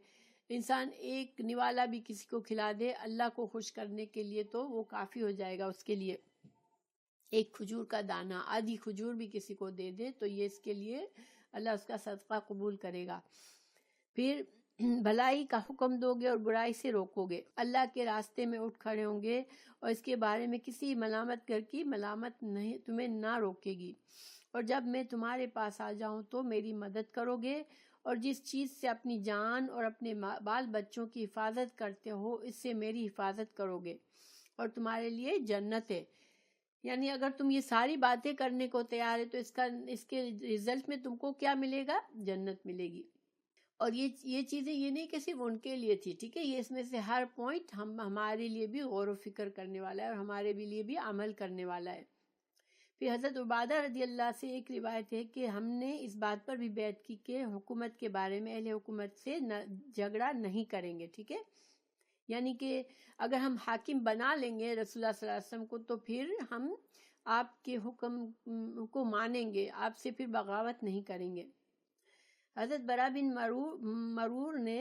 انسان ایک نوالا بھی کسی کو کھلا دے اللہ کو خوش کرنے کے لیے تو وہ کافی ہو جائے گا اس کے لیے۔ ایک کھجور کا دانہ، آدھی کھجور بھی کسی کو دے دے تو یہ اس کے لیے اللہ اس کا صدقہ قبول کرے گا۔ پھر بھلائی کا حکم دو گے اور برائی سے روکو گے، اللہ کے راستے میں اٹھ کھڑے ہوں گے اور اس کے بارے میں کسی ملامت گر کی ملامت نہیں تمہیں نہ روکے گی، اور جب میں تمہارے پاس آ جاؤں تو میری مدد کرو گے، اور جس چیز سے اپنی جان اور اپنے بال بچوں کی حفاظت کرتے ہو اس سے میری حفاظت کرو گے، اور تمہارے لیے جنت ہے۔ یعنی اگر تم یہ ساری باتیں کرنے کو تیار ہے تو اس کے رزلٹ میں تم کو کیا ملے گا؟ جنت ملے گی۔ اور یہ چیزیں یہ نہیں کہ صرف ان کے لیے تھی، ٹھیک ہے، یہ اس میں سے ہر پوائنٹ ہمارے لیے بھی غور و فکر کرنے والا ہے اور ہمارے لیے بھی عمل کرنے والا ہے۔ پھر حضرت عبادہ رضی اللہ سے ایک روایت ہے کہ ہم نے اس بات پر بھی بیعت کی کہ حکومت کے بارے میں اہل حکومت سے جھگڑا نہیں کریں گے، ٹھیک ہے، یعنی کہ اگر ہم حاکم بنا لیں گے رسول اللہ صلی اللہ علیہ وسلم کو تو پھر ہم آپ کے حکم کو مانیں گے، آپ سے پھر بغاوت نہیں کریں گے۔ حضرت برا بن معرور نے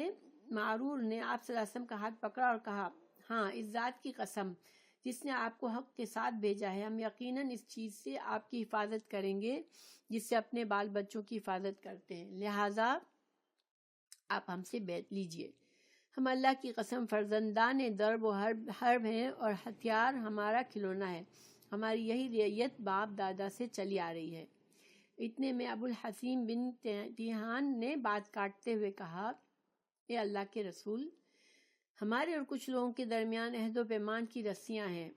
آپ صلی اللہ علیہ وسلم کا ہاتھ پکڑا اور کہا ہاں اس ذات کی قسم جس نے آپ کو حق کے ساتھ بھیجا ہے، ہم یقیناً اس چیز سے آپ کی حفاظت کریں گے جس سے اپنے بال بچوں کی حفاظت کرتے ہیں، لہٰذا آپ ہم سے بیعت لیجئے۔ ہم اللہ کی قسم فرزندان ضرب و حرب ہیں اور ہتھیار ہمارا کھلونا ہے، ہماری یہی رعیت باپ دادا سے چلی آ رہی ہے۔ اتنے میں ابو الحسین بن تیہان نے بات کاٹتے ہوئے کہا اے اللہ کے رسول، ہمارے اور کچھ لوگوں کے درمیان عہد و پیمان کی رسیاں ہیں،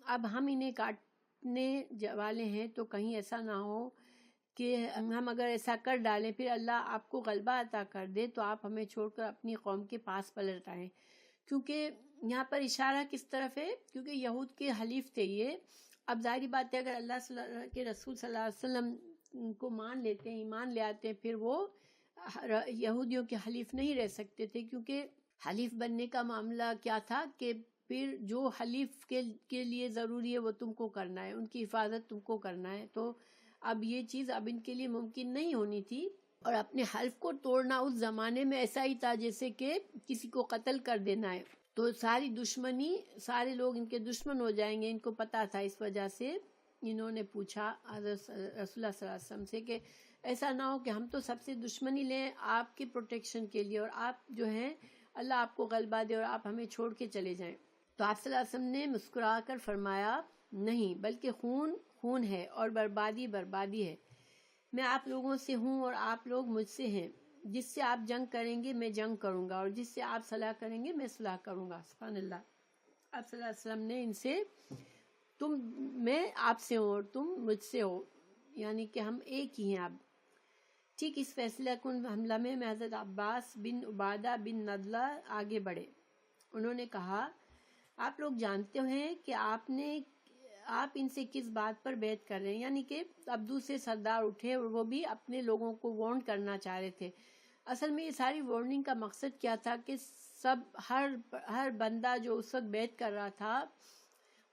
اب ہم انہیں کاٹنے والے ہیں تو کہیں ایسا نہ ہو کہ ہم اگر ایسا کر ڈالیں پھر اللہ آپ کو غلبہ عطا کر دے تو آپ ہمیں چھوڑ کر اپنی قوم کے پاس پلٹ آئیں۔ کیونکہ یہاں پر اشارہ کس طرف ہے؟ کیونکہ یہود کے حلیف تھے یہ۔ اب ظاہری بات ہے اگر اللہ کے رسول صلی اللہ علیہ وسلم کو مان لیتے ہیں، ایمان لے آتے ہیں، پھر وہ یہودیوں کے حلیف نہیں رہ سکتے تھے، کیونکہ حلیف بننے کا معاملہ کیا تھا کہ پھر جو حلیف کے لیے ضروری ہے وہ تم کو کرنا ہے، ان کی حفاظت تم کو کرنا ہے، تو اب یہ چیز اب ان کے لیے ممکن نہیں ہونی تھی۔ اور اپنے حلف کو توڑنا اس زمانے میں ایسا ہی تھا جیسے کہ کسی کو قتل کر دینا ہے، تو ساری دشمنی، سارے لوگ ان کے دشمن ہو جائیں گے، ان کو پتا تھا، اس وجہ سے انہوں نے پوچھا حضرت رسول اللہ صلی اللہ علیہ وسلم سے کہ ایسا نہ ہو کہ ہم تو سب سے دشمنی لیں آپ کی پروٹیکشن کے لیے اور آپ جو ہیں اللہ آپ کو غلبہ دے اور آپ ہمیں چھوڑ کے چلے جائیں۔ تو آپ صلی اللہ علیہ وسلم نے مسکرا کر فرمایا نہیں، بلکہ خون خون ہے اور بربادی بربادی ہے، میں آپ لوگوں سے ہوں اور آپ لوگ مجھ سے ہیں، جس سے آپ جنگ کریں گے میں جنگ کروں گا اور جس سے آپ صلح کریں گے میں صلح کروں گا۔ سبحان اللہ۔ آپ صلی اللہ علیہ وسلم نے ان سے میں آپ سے ہوں اور تم مجھ سے ہو، یعنی کہ ہم ایک ہی ہیں اب۔ ٹھیک اس فیصلہ کن حملہ میں حضرت عباس بن عبادہ بن نضلہ آگے بڑھے، انہوں نے کہا آپ لوگ جانتے ہیں کہ آپ ان سے کس بات پر بیعت کر رہے ہیں، یعنی کہ اب دوسرے سردار اٹھے اور وہ بھی اپنے لوگوں کو وارن کرنا چاہ رہے تھے۔ اصل میں یہ ساری وارننگ کا مقصد کیا تھا کہ سب ہر بندہ جو اس وقت بیعت کر رہا تھا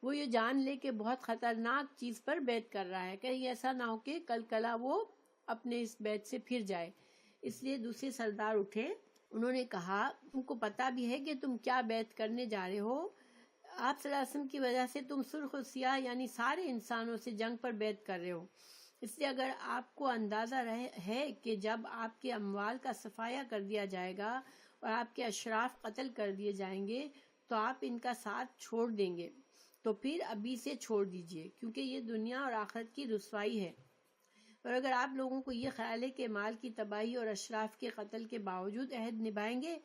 وہ یہ جان لے کہ بہت خطرناک چیز پر بیعت کر رہا ہے، کہیں ایسا نہ ہو کہ کل کلا وہ اپنے اس بیعت سے پھر جائے۔ اس لیے دوسرے سردار اٹھے، انہوں نے کہا تم کو پتا بھی ہے کہ تم کیا بیعت کرنے جا رہے ہو؟ آپ صلی اللہ علیہ وسلم کی وجہ سے تم سرخ و سیاہ یعنی سارے انسانوں سے جنگ پر بیعت کر رہے ہو، اس لیے اگر آپ کو اندازہ ہے کہ جب آپ کے اموال کا صفایہ کر دیا جائے گا اور آپ کے اشراف قتل کر دیے جائیں گے تو آپ ان کا ساتھ چھوڑ دیں گے، تو پھر ابھی سے چھوڑ دیجئے، کیونکہ یہ دنیا اور آخرت کی رسوائی ہے۔ اور اگر آپ لوگوں کو یہ خیال ہے کہ مال کی تباہی اور اشراف کے قتل کے باوجود عہد نبھائیں گے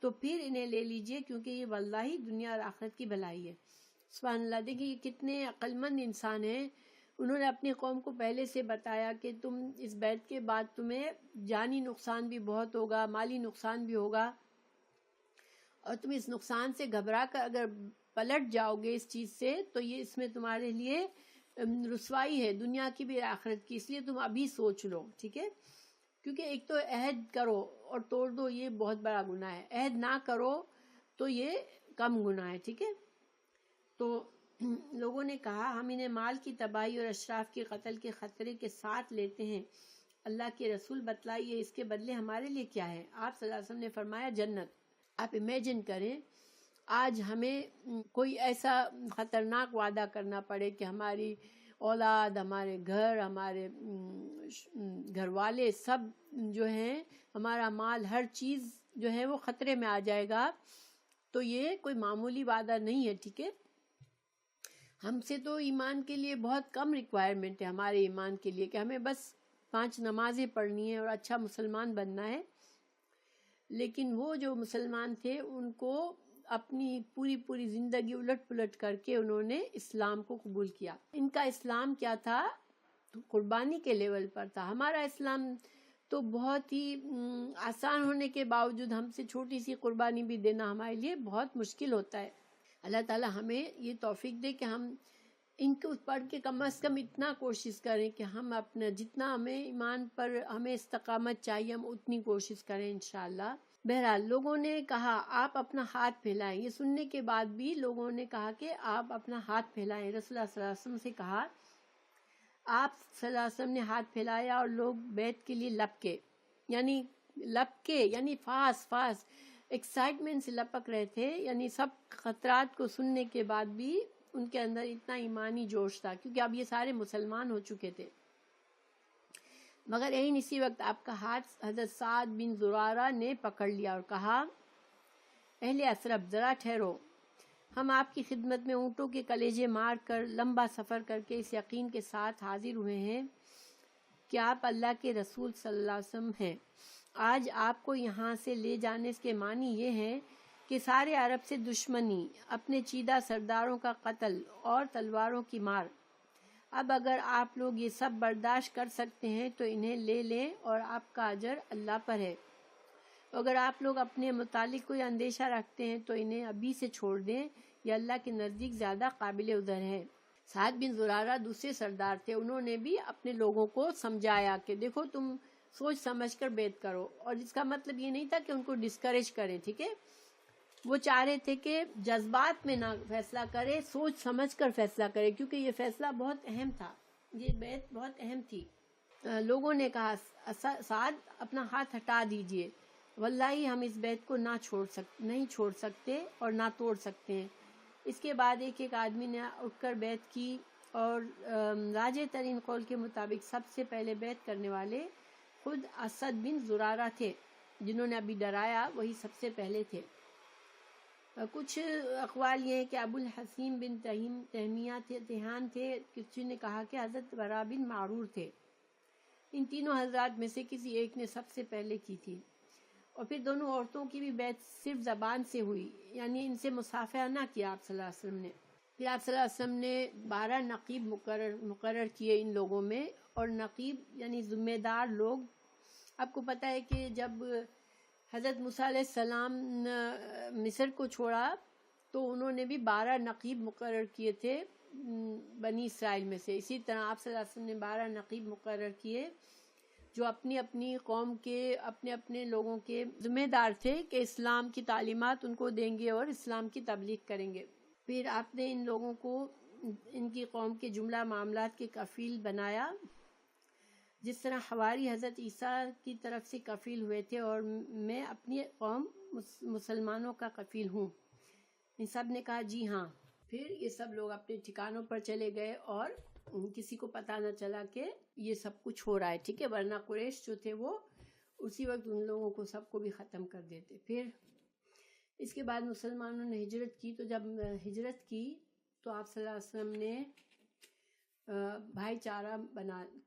تو پھر انہیں لے لیجئے، کیونکہ یہ واللہ دنیا اور آخرت کی بھلائی ہے۔ سبحان اللہ، دیکھیں یہ کتنے عقل مند انسان ہیں، انہوں نے اپنی قوم کو پہلے سے بتایا کہ تم اس بیعت کے بعد تمہیں جانی نقصان بھی بہت ہوگا، مالی نقصان بھی ہوگا، اور تم اس نقصان سے گھبرا کر اگر پلٹ جاؤ گے اس چیز سے تو یہ اس میں تمہارے لیے رسوائی ہے، دنیا کی بھی آخرت کی، اس لیے تم ابھی سوچ لو، ٹھیک ہے؟ کیونکہ ایک تو عہد کرو اور توڑ دو، یہ بہت بڑا گناہ ہے، عہد نہ کرو تو یہ کم گناہ ہے، ٹھیک ہے؟ تو لوگوں نے کہا ہم انہیں مال کی تباہی اور اشراف کے قتل کے خطرے کے ساتھ لیتے ہیں، اللہ کے رسول بتلائیے اس کے بدلے ہمارے لیے کیا ہے؟ آپ صلی اللہ علیہ وسلم نے فرمایا جنت۔ آپ امیجن کریں آج ہمیں کوئی ایسا خطرناک وعدہ کرنا پڑے کہ ہماری اولاد، ہمارے گھر، ہمارے گھر والے سب جو ہیں، ہمارا مال، ہر چیز جو ہے وہ خطرے میں آ جائے گا، تو یہ کوئی معمولی وعدہ نہیں ہے، ٹھیک ہے؟ ہم سے تو ایمان کے لیے بہت کم ریکوائرمنٹ ہے ہمارے ایمان کے لیے، کہ ہمیں بس 5 نمازیں پڑھنی ہے اور اچھا مسلمان بننا ہے، لیکن وہ جو مسلمان تھے ان کو اپنی پوری زندگی الٹ پلٹ کر کے انہوں نے اسلام کو قبول کیا۔ ان کا اسلام کیا تھا؟ قربانی کے لیول پر تھا۔ ہمارا اسلام تو بہت ہی آسان ہونے کے باوجود ہم سے چھوٹی سی قربانی بھی دینا ہمارے لیے بہت مشکل ہوتا ہے۔ اللہ تعالیٰ ہمیں یہ توفیق دے کہ ہم ان کو پڑھ کے کم از کم اتنا کوشش کریں کہ ہم اپنا جتنا ہمیں ایمان پر ہمیں استقامت چاہیے ہم اتنی کوشش کریں انشاءاللہ۔ بہرحال لوگوں نے کہا آپ اپنا ہاتھ پھیلائیں، یہ سننے کے بعد بھی لوگوں نے کہا کہ آپ اپنا ہاتھ پھیلائیں۔ رسول اللہ صلی اللہ علیہ وسلم سے کہا، آپ صلی اللہ علیہ وسلم نے ہاتھ پھیلایا اور لوگ بیعت کے لیے یعنی فاس ایکسائٹمنٹ سے لپک رہے تھے، یعنی سب خطرات کو سننے کے بعد بھی ان کے اندر اتنا ایمانی جوش تھا، کیونکہ اب یہ سارے مسلمان ہو چکے تھے۔ مگر اسی وقت آپ کا ہاتھ حضرت سعد بن زرارہ نے پکڑ لیا اور کہا، اہل اسرب ذرا ٹھہرو، ہم آپ کی خدمت میں اونٹوں کے کلیجے مار کر لمبا سفر کر کے اس یقین کے ساتھ حاضر ہوئے ہیں کہ آپ اللہ کے رسول صلی اللہ علیہ وسلم ہیں۔ آج آپ کو یہاں سے لے جانے کے معنی یہ ہے کہ سارے عرب سے دشمنی، اپنے چیدہ سرداروں کا قتل اور تلواروں کی مار۔ اب اگر آپ لوگ یہ سب برداشت کر سکتے ہیں تو انہیں لے لیں اور آپ کا اجر اللہ پر ہے، اگر آپ لوگ اپنے متعلق کوئی اندیشہ رکھتے ہیں تو انہیں ابھی سے چھوڑ دیں، یہ اللہ کے نزدیک زیادہ قابل عذر ہے۔ سعد بن زرارہ دوسرے سردار تھے، انہوں نے بھی اپنے لوگوں کو سمجھایا کہ دیکھو تم سوچ سمجھ کر بیعت کرو، اور اس کا مطلب یہ نہیں تھا کہ ان کو ڈسکریج کریں، ٹھیک ہے؟ وہ چاہ رہے تھے کہ جذبات میں نہ فیصلہ کرے، سوچ سمجھ کر فیصلہ کرے، کیونکہ یہ فیصلہ بہت اہم تھا، یہ بیعت بہت اہم تھی۔ لوگوں نے کہا سعد اپنا ہاتھ ہٹا دیجئے، واللہ ہم اس بیعت کو نہیں چھوڑ سکتے اور نہ توڑ سکتے ہیں۔ اس کے بعد ایک آدمی نے اٹھ کر بیعت کی، اور راجح ترین قول کے مطابق سب سے پہلے بیعت کرنے والے خود اسد بن زرارہ تھے، جنہوں نے ابھی ڈرایا وہی سب سے پہلے تھے۔ کچھ اقوال یہ ہیں کہ ابو الحسین بن تہان تھے، کسی نے کہا کہ حضرت برا بن معرور تھے۔ ان تینوں حضرات میں سے کسی ایک نے سب سے پہلے کی تھی۔ اور پھر دونوں عورتوں کی بھی بیعت صرف زبان سے ہوئی، یعنی ان سے مصافحہ نہ کیا آپ صلی اللہ علیہ وسلم نے۔ پھر آپ صلی اللہ علیہ وسلم نے 12 نقیب مقرر کیے ان لوگوں میں، اور نقیب یعنی ذمہ دار لوگ۔ آپ کو پتہ ہے کہ جب حضرت موسیٰ علیہ السلام مصر کو چھوڑا تو انہوں نے بھی 12 نقیب مقرر کیے تھے بنی اسرائیل میں سے، اسی طرح آپ صلی اللہ علیہ وسلم نے 12 نقیب مقرر کیے جو اپنی اپنی قوم کے اپنے اپنے لوگوں کے ذمہ دار تھے کہ اسلام کی تعلیمات ان کو دیں گے اور اسلام کی تبلیغ کریں گے۔ پھر آپ نے ان لوگوں کو ان کی قوم کے جملہ معاملات کے کفیل بنایا، جس طرح حواری حضرت عیسیٰ کی طرف سے کفیل ہوئے تھے، اور میں اپنی قوم مسلمانوں کا کفیل ہوں۔ ان سب نے کہا جی ہاں۔ پھر یہ سب لوگ اپنے ٹھکانوں پر چلے گئے اور کسی کو پتہ نہ چلا کہ یہ سب کچھ ہو رہا ہے، ٹھیک ہے، ورنہ قریش جو تھے وہ اسی وقت ان لوگوں کو سب کو بھی ختم کر دیتے۔ پھر اس کے بعد مسلمانوں نے ہجرت کی، تو جب ہجرت کی تو آپ صلی اللہ علیہ وسلم نے بھائی چارہ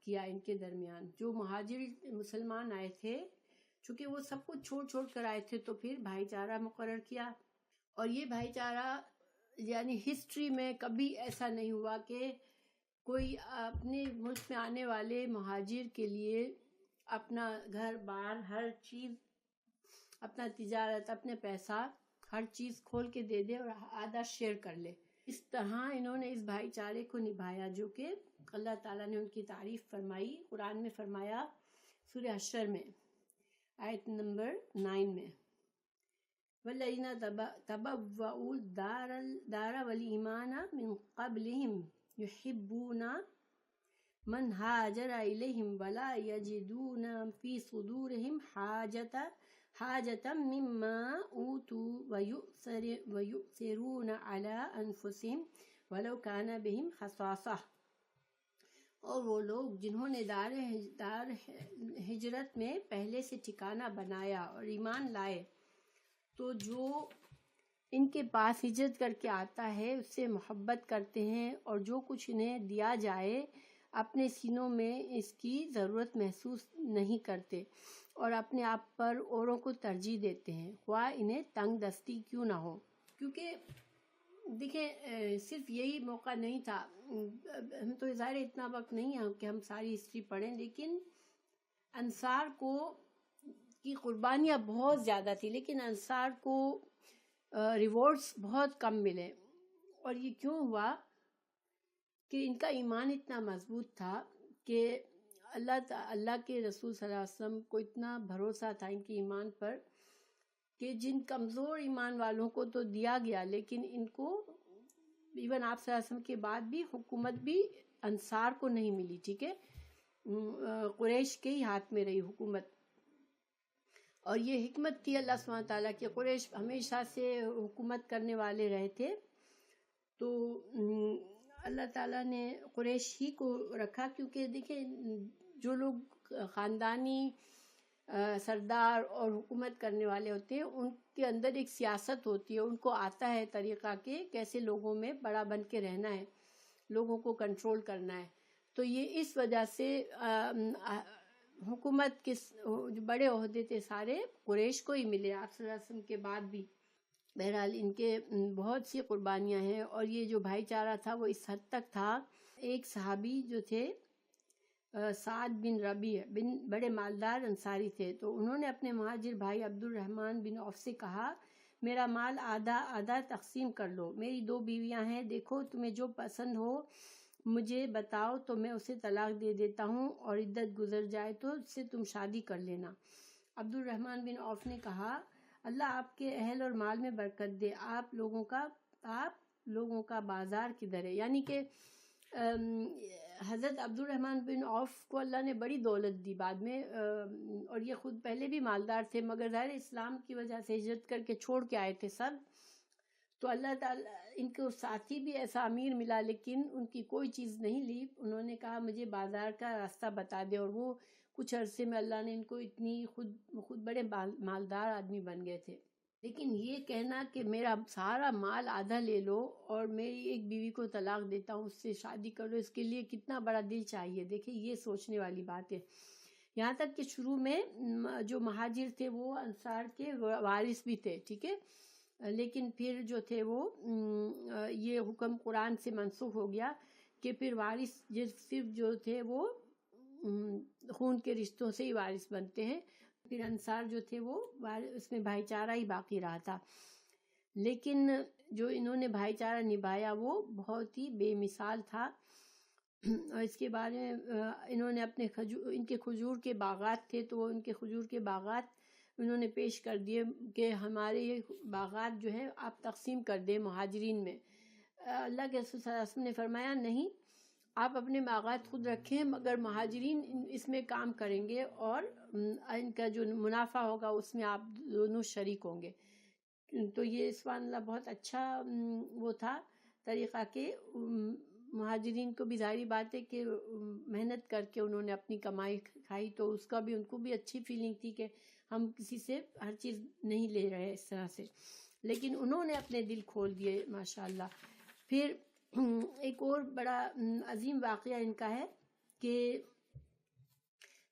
کیا ان کے درمیان۔ جو مہاجر مسلمان آئے تھے، چونکہ وہ سب کچھ چھوڑ چھوڑ کر آئے تھے، تو پھر بھائی چارہ مقرر کیا۔ اور یہ بھائی چارہ یعنی ہسٹری میں کبھی ایسا نہیں ہوا کہ کوئی اپنے ملک میں آنے والے مہاجر کے لیے اپنا گھر بار ہر چیز، اپنا تجارت، اپنے پیسہ، ہر چیز کھول کے دے دے اور آدھا شیئر کر لے۔ اس طرح انہوں نے اس بھائی چارے کو نبھایا، جو کہ اللہ تعالیٰ نے ان کی تعریف فرمائی قرآن میں، فرمایا سورہ حشر میں آیت نمبر 9 میں، وَالَّذِينَ تَبَوَّءُوا الدَّارَ وَالْإِيمَانَ مِنْ قَبْلِهِمْ يُحِبُّونَ مَنْ هَاجَرَ إِلَيْهِمْ وَلَا يَجِدُونَ فِي صُدُورِهِمْ حاجة مما أوتوا ويؤثرون على أنفسهم ولو كان بهم خصاصة۔ اور وہ لوگ جنہوں نے دار ہجرت میں پہلے سے ٹھکانہ بنایا اور ایمان لائے، تو جو ان کے پاس ہجرت کر کے آتا ہے اس سے محبت کرتے ہیں، اور جو کچھ انہیں دیا جائے اپنے سینوں میں اس کی ضرورت محسوس نہیں کرتے، اور اپنے آپ پر اوروں کو ترجیح دیتے ہیں، خواہ انہیں تنگ دستی کیوں نہ ہو۔ کیونکہ دیکھیں صرف یہی موقع نہیں تھا، ہم تو ظاہر اتنا وقت نہیں ہے کہ ہم ساری ہسٹری پڑھیں، لیکن انصار کو کی قربانیاں بہت زیادہ تھی، لیکن انصار کو ریوارڈز بہت کم ملے۔ اور یہ کیوں ہوا کہ ان کا ایمان اتنا مضبوط تھا کہ اللہ کے رسول صلی اللہ علیہ وسلم کو اتنا بھروسہ تھا ان کے ایمان پر کہ جن کمزور ایمان والوں کو تو دیا گیا، لیکن ان کو ایون آپ صلی اللہ علیہ وسلم کے بعد بھی حکومت بھی انصار کو نہیں ملی، ٹھیک ہے، قریش کے ہی ہاتھ میں رہی حکومت۔ اور یہ حکمت تھی اللہ سبحانہ تعالیٰ کی، قریش ہمیشہ سے حکومت کرنے والے رہے تھے، تو اللہ تعالیٰ نے قریش ہی کو رکھا، کیونکہ دیکھیں جو لوگ خاندانی سردار اور حکومت کرنے والے ہوتے ہیں، ان کے اندر ایک سیاست ہوتی ہے، ان کو آتا ہے طریقہ کہ کیسے لوگوں میں بڑا بن کے رہنا ہے، لوگوں کو کنٹرول کرنا ہے۔ تو یہ اس وجہ سے حکومت کے جو بڑے عہدے تھے سارے قریش کو ہی ملے آپ صلی اللہ علیہ وسلم کے بعد بھی۔ بہرحال ان کے بہت سی قربانیاں ہیں، اور یہ جو بھائی چارہ تھا وہ اس حد تک تھا، ایک صحابی جو تھے سعد بن ربیع بن بڑے مالدار انصاری تھے، تو انہوں نے اپنے مہاجر بھائی عبد الرحمن بن عوف سے کہا میرا مال آدھا آدھا تقسیم کر لو، میری 2 بیویاں ہیں، دیکھو تمہیں جو پسند ہو مجھے بتاؤ تو میں اسے طلاق دے دیتا ہوں، اور عدت گزر جائے تو اس سے تم شادی کر لینا۔ عبد الرحمن بن عوف نے کہا اللہ آپ کے اہل اور مال میں برکت دے، آپ لوگوں کا بازار کدھر ہے؟ یعنی کہ حضرت عبد الرحمن بن عوف کو اللہ نے بڑی دولت دی بعد میں، اور یہ خود پہلے بھی مالدار تھے، مگر ظاہر اسلام کی وجہ سے ہجرت کر کے چھوڑ کے آئے تھے سب، تو اللہ تعالیٰ ان کو ساتھی بھی ایسا امیر ملا، لیکن ان کی کوئی چیز نہیں لی، انہوں نے کہا مجھے بازار کا راستہ بتا دے، اور وہ کچھ عرصے میں اللہ نے ان کو اتنی خود بڑے مالدار آدمی بن گئے تھے۔ لیکن یہ کہنا کہ میرا سارا مال آدھا لے لو اور میری ایک بیوی کو طلاق دیتا ہوں، اس سے شادی کر لو، اس کے لیے کتنا بڑا دل چاہیے، دیکھیں یہ سوچنے والی بات ہے۔ یہاں تک کہ شروع میں جو مہاجر تھے وہ انصار کے وارث بھی تھے، ٹھیک ہے، لیکن پھر جو تھے وہ یہ حکم قرآن سے منسوخ ہو گیا کہ پھر وارث صرف جو تھے وہ خون کے رشتوں سے ہی وارث بنتے ہیں، پھر انصار جو تھے وہ اس میں بھائی چارہ ہی باقی رہا تھا۔ لیکن جو انہوں نے بھائی چارہ نبھایا وہ بہت ہی بے مثال تھا، اور اس کے بارے میں انہوں نے اپنے ان کے کھجور کے باغات تھے تو وہ ان کے کھجور کے باغات انہوں نے پیش کر دیے کہ ہمارے یہ باغات جو ہے آپ تقسیم کر دیں مہاجرین میں. اللہ کے رسول صلی اللہ علیہ وسلم نے فرمایا نہیں، آپ اپنے باغات خود رکھیں مگر مہاجرین اس میں کام کریں گے اور ان کا جو منافع ہوگا اس میں آپ دونوں شریک ہوں گے. تو یہ سبحان اللہ بہت اچھا وہ تھا طریقہ کہ مہاجرین کو بھی ظاہری بات ہے کہ محنت کر کے انہوں نے اپنی کمائی کھائی تو اس کا بھی ان کو بھی اچھی فیلنگ تھی کہ ہم کسی سے ہر چیز نہیں لے رہے اس طرح سے، لیکن انہوں نے اپنے دل کھول دیے ماشاءاللہ. پھر ایک اور بڑا عظیم واقعہ ان کا ہے کہ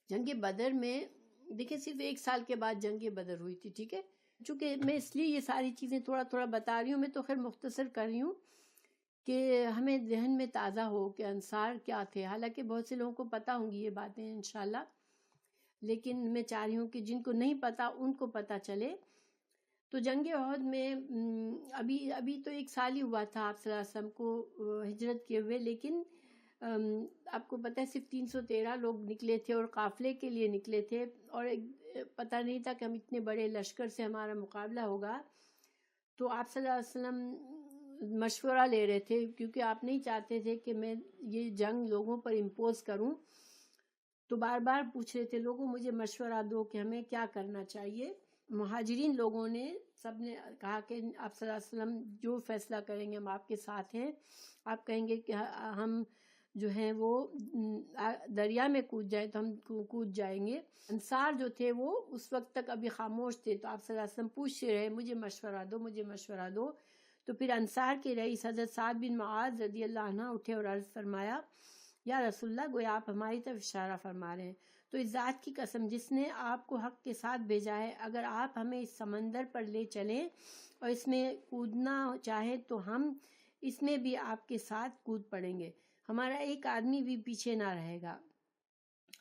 جنگ بدر میں دیکھیں صرف 1 سال کے بعد جنگ بدر ہوئی تھی. ٹھیک ہے، چونکہ میں اس لیے یہ ساری چیزیں تھوڑا تھوڑا بتا رہی ہوں، میں تو خیر مختصر کر رہی ہوں کہ ہمیں ذہن میں تازہ ہو کہ انصار کیا تھے. حالانکہ بہت سے لوگوں کو پتہ ہوں گی یہ باتیں انشاءاللہ، لیکن میں چاہ رہی ہوں کہ جن کو نہیں پتہ ان کو پتہ چلے. تو جنگ احد میں ابھی تو 1 سال ہی ہوا تھا آپ صلی اللہ علیہ وسلم کو ہجرت کیے ہوئے، لیکن آپ کو پتہ ہے صرف 313 لوگ نکلے تھے اور قافلے کے لیے نکلے تھے، اور پتہ نہیں تھا کہ ہم اتنے بڑے لشکر سے ہمارا مقابلہ ہوگا. تو آپ صلی اللہ علیہ وسلم مشورہ لے رہے تھے کیونکہ آپ نہیں چاہتے تھے کہ میں یہ جنگ لوگوں پر امپوز کروں، تو بار بار پوچھ رہے تھے لوگوں مجھے مشورہ دو کہ ہمیں کیا کرنا چاہیے. مہاجرین لوگوں نے سب نے کہا کہ آپ صلی اللہ علیہ وسلم جو فیصلہ کریں گے ہم آپ کے ساتھ ہیں. آپ کہیں گے کہ ہم جو ہیں وہ دریا میں کود جائیں تو ہم کود جائیں گے. انصار جو تھے وہ اس وقت تک ابھی خاموش تھے، تو آپ صلی اللہ علیہ وسلم پوچھ رہے مجھے مشورہ دو مجھے مشورہ دو. تو پھر انصار کے رئیس حضرت سعد بن معاذ رضی اللہ عنہ اٹھے اور عرض فرمایا یا رسول اللہ گویا آپ ہماری طرف اشارہ فرما رہے ہیں. تو اس ذات کی قسم جس نے آپ کو حق کے ساتھ بھیجا ہے، اگر آپ ہمیں اس سمندر پر لے چلیں اور اس میں کودنا چاہیں تو ہم اس میں بھی آپ کے ساتھ کود پڑیں گے، ہمارا ایک آدمی بھی پیچھے نہ رہے گا.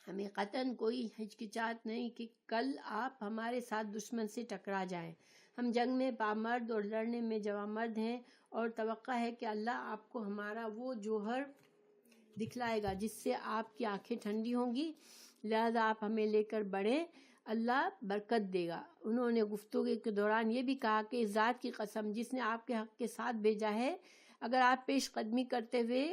ہمیں قطعاً کوئی ہچکچاہٹ نہیں کہ کل آپ ہمارے ساتھ دشمن سے ٹکرا جائیں. ہم جنگ میں پامرد اور لڑنے میں جواں مرد ہیں، اور توقع ہے کہ اللہ آپ کو ہمارا وہ جوہر دکھلائے گا جس سے آپ کی آنکھیں ٹھنڈی ہوں گی، لہذا آپ ہمیں لے کر بڑھیں، اللہ برکت دے گا. انہوں نے گفتگو کے دوران یہ بھی کہا کہ اس ذات کی قسم جس نے آپ کے حق کے ساتھ بھیجا ہے، اگر آپ پیش قدمی کرتے ہوئے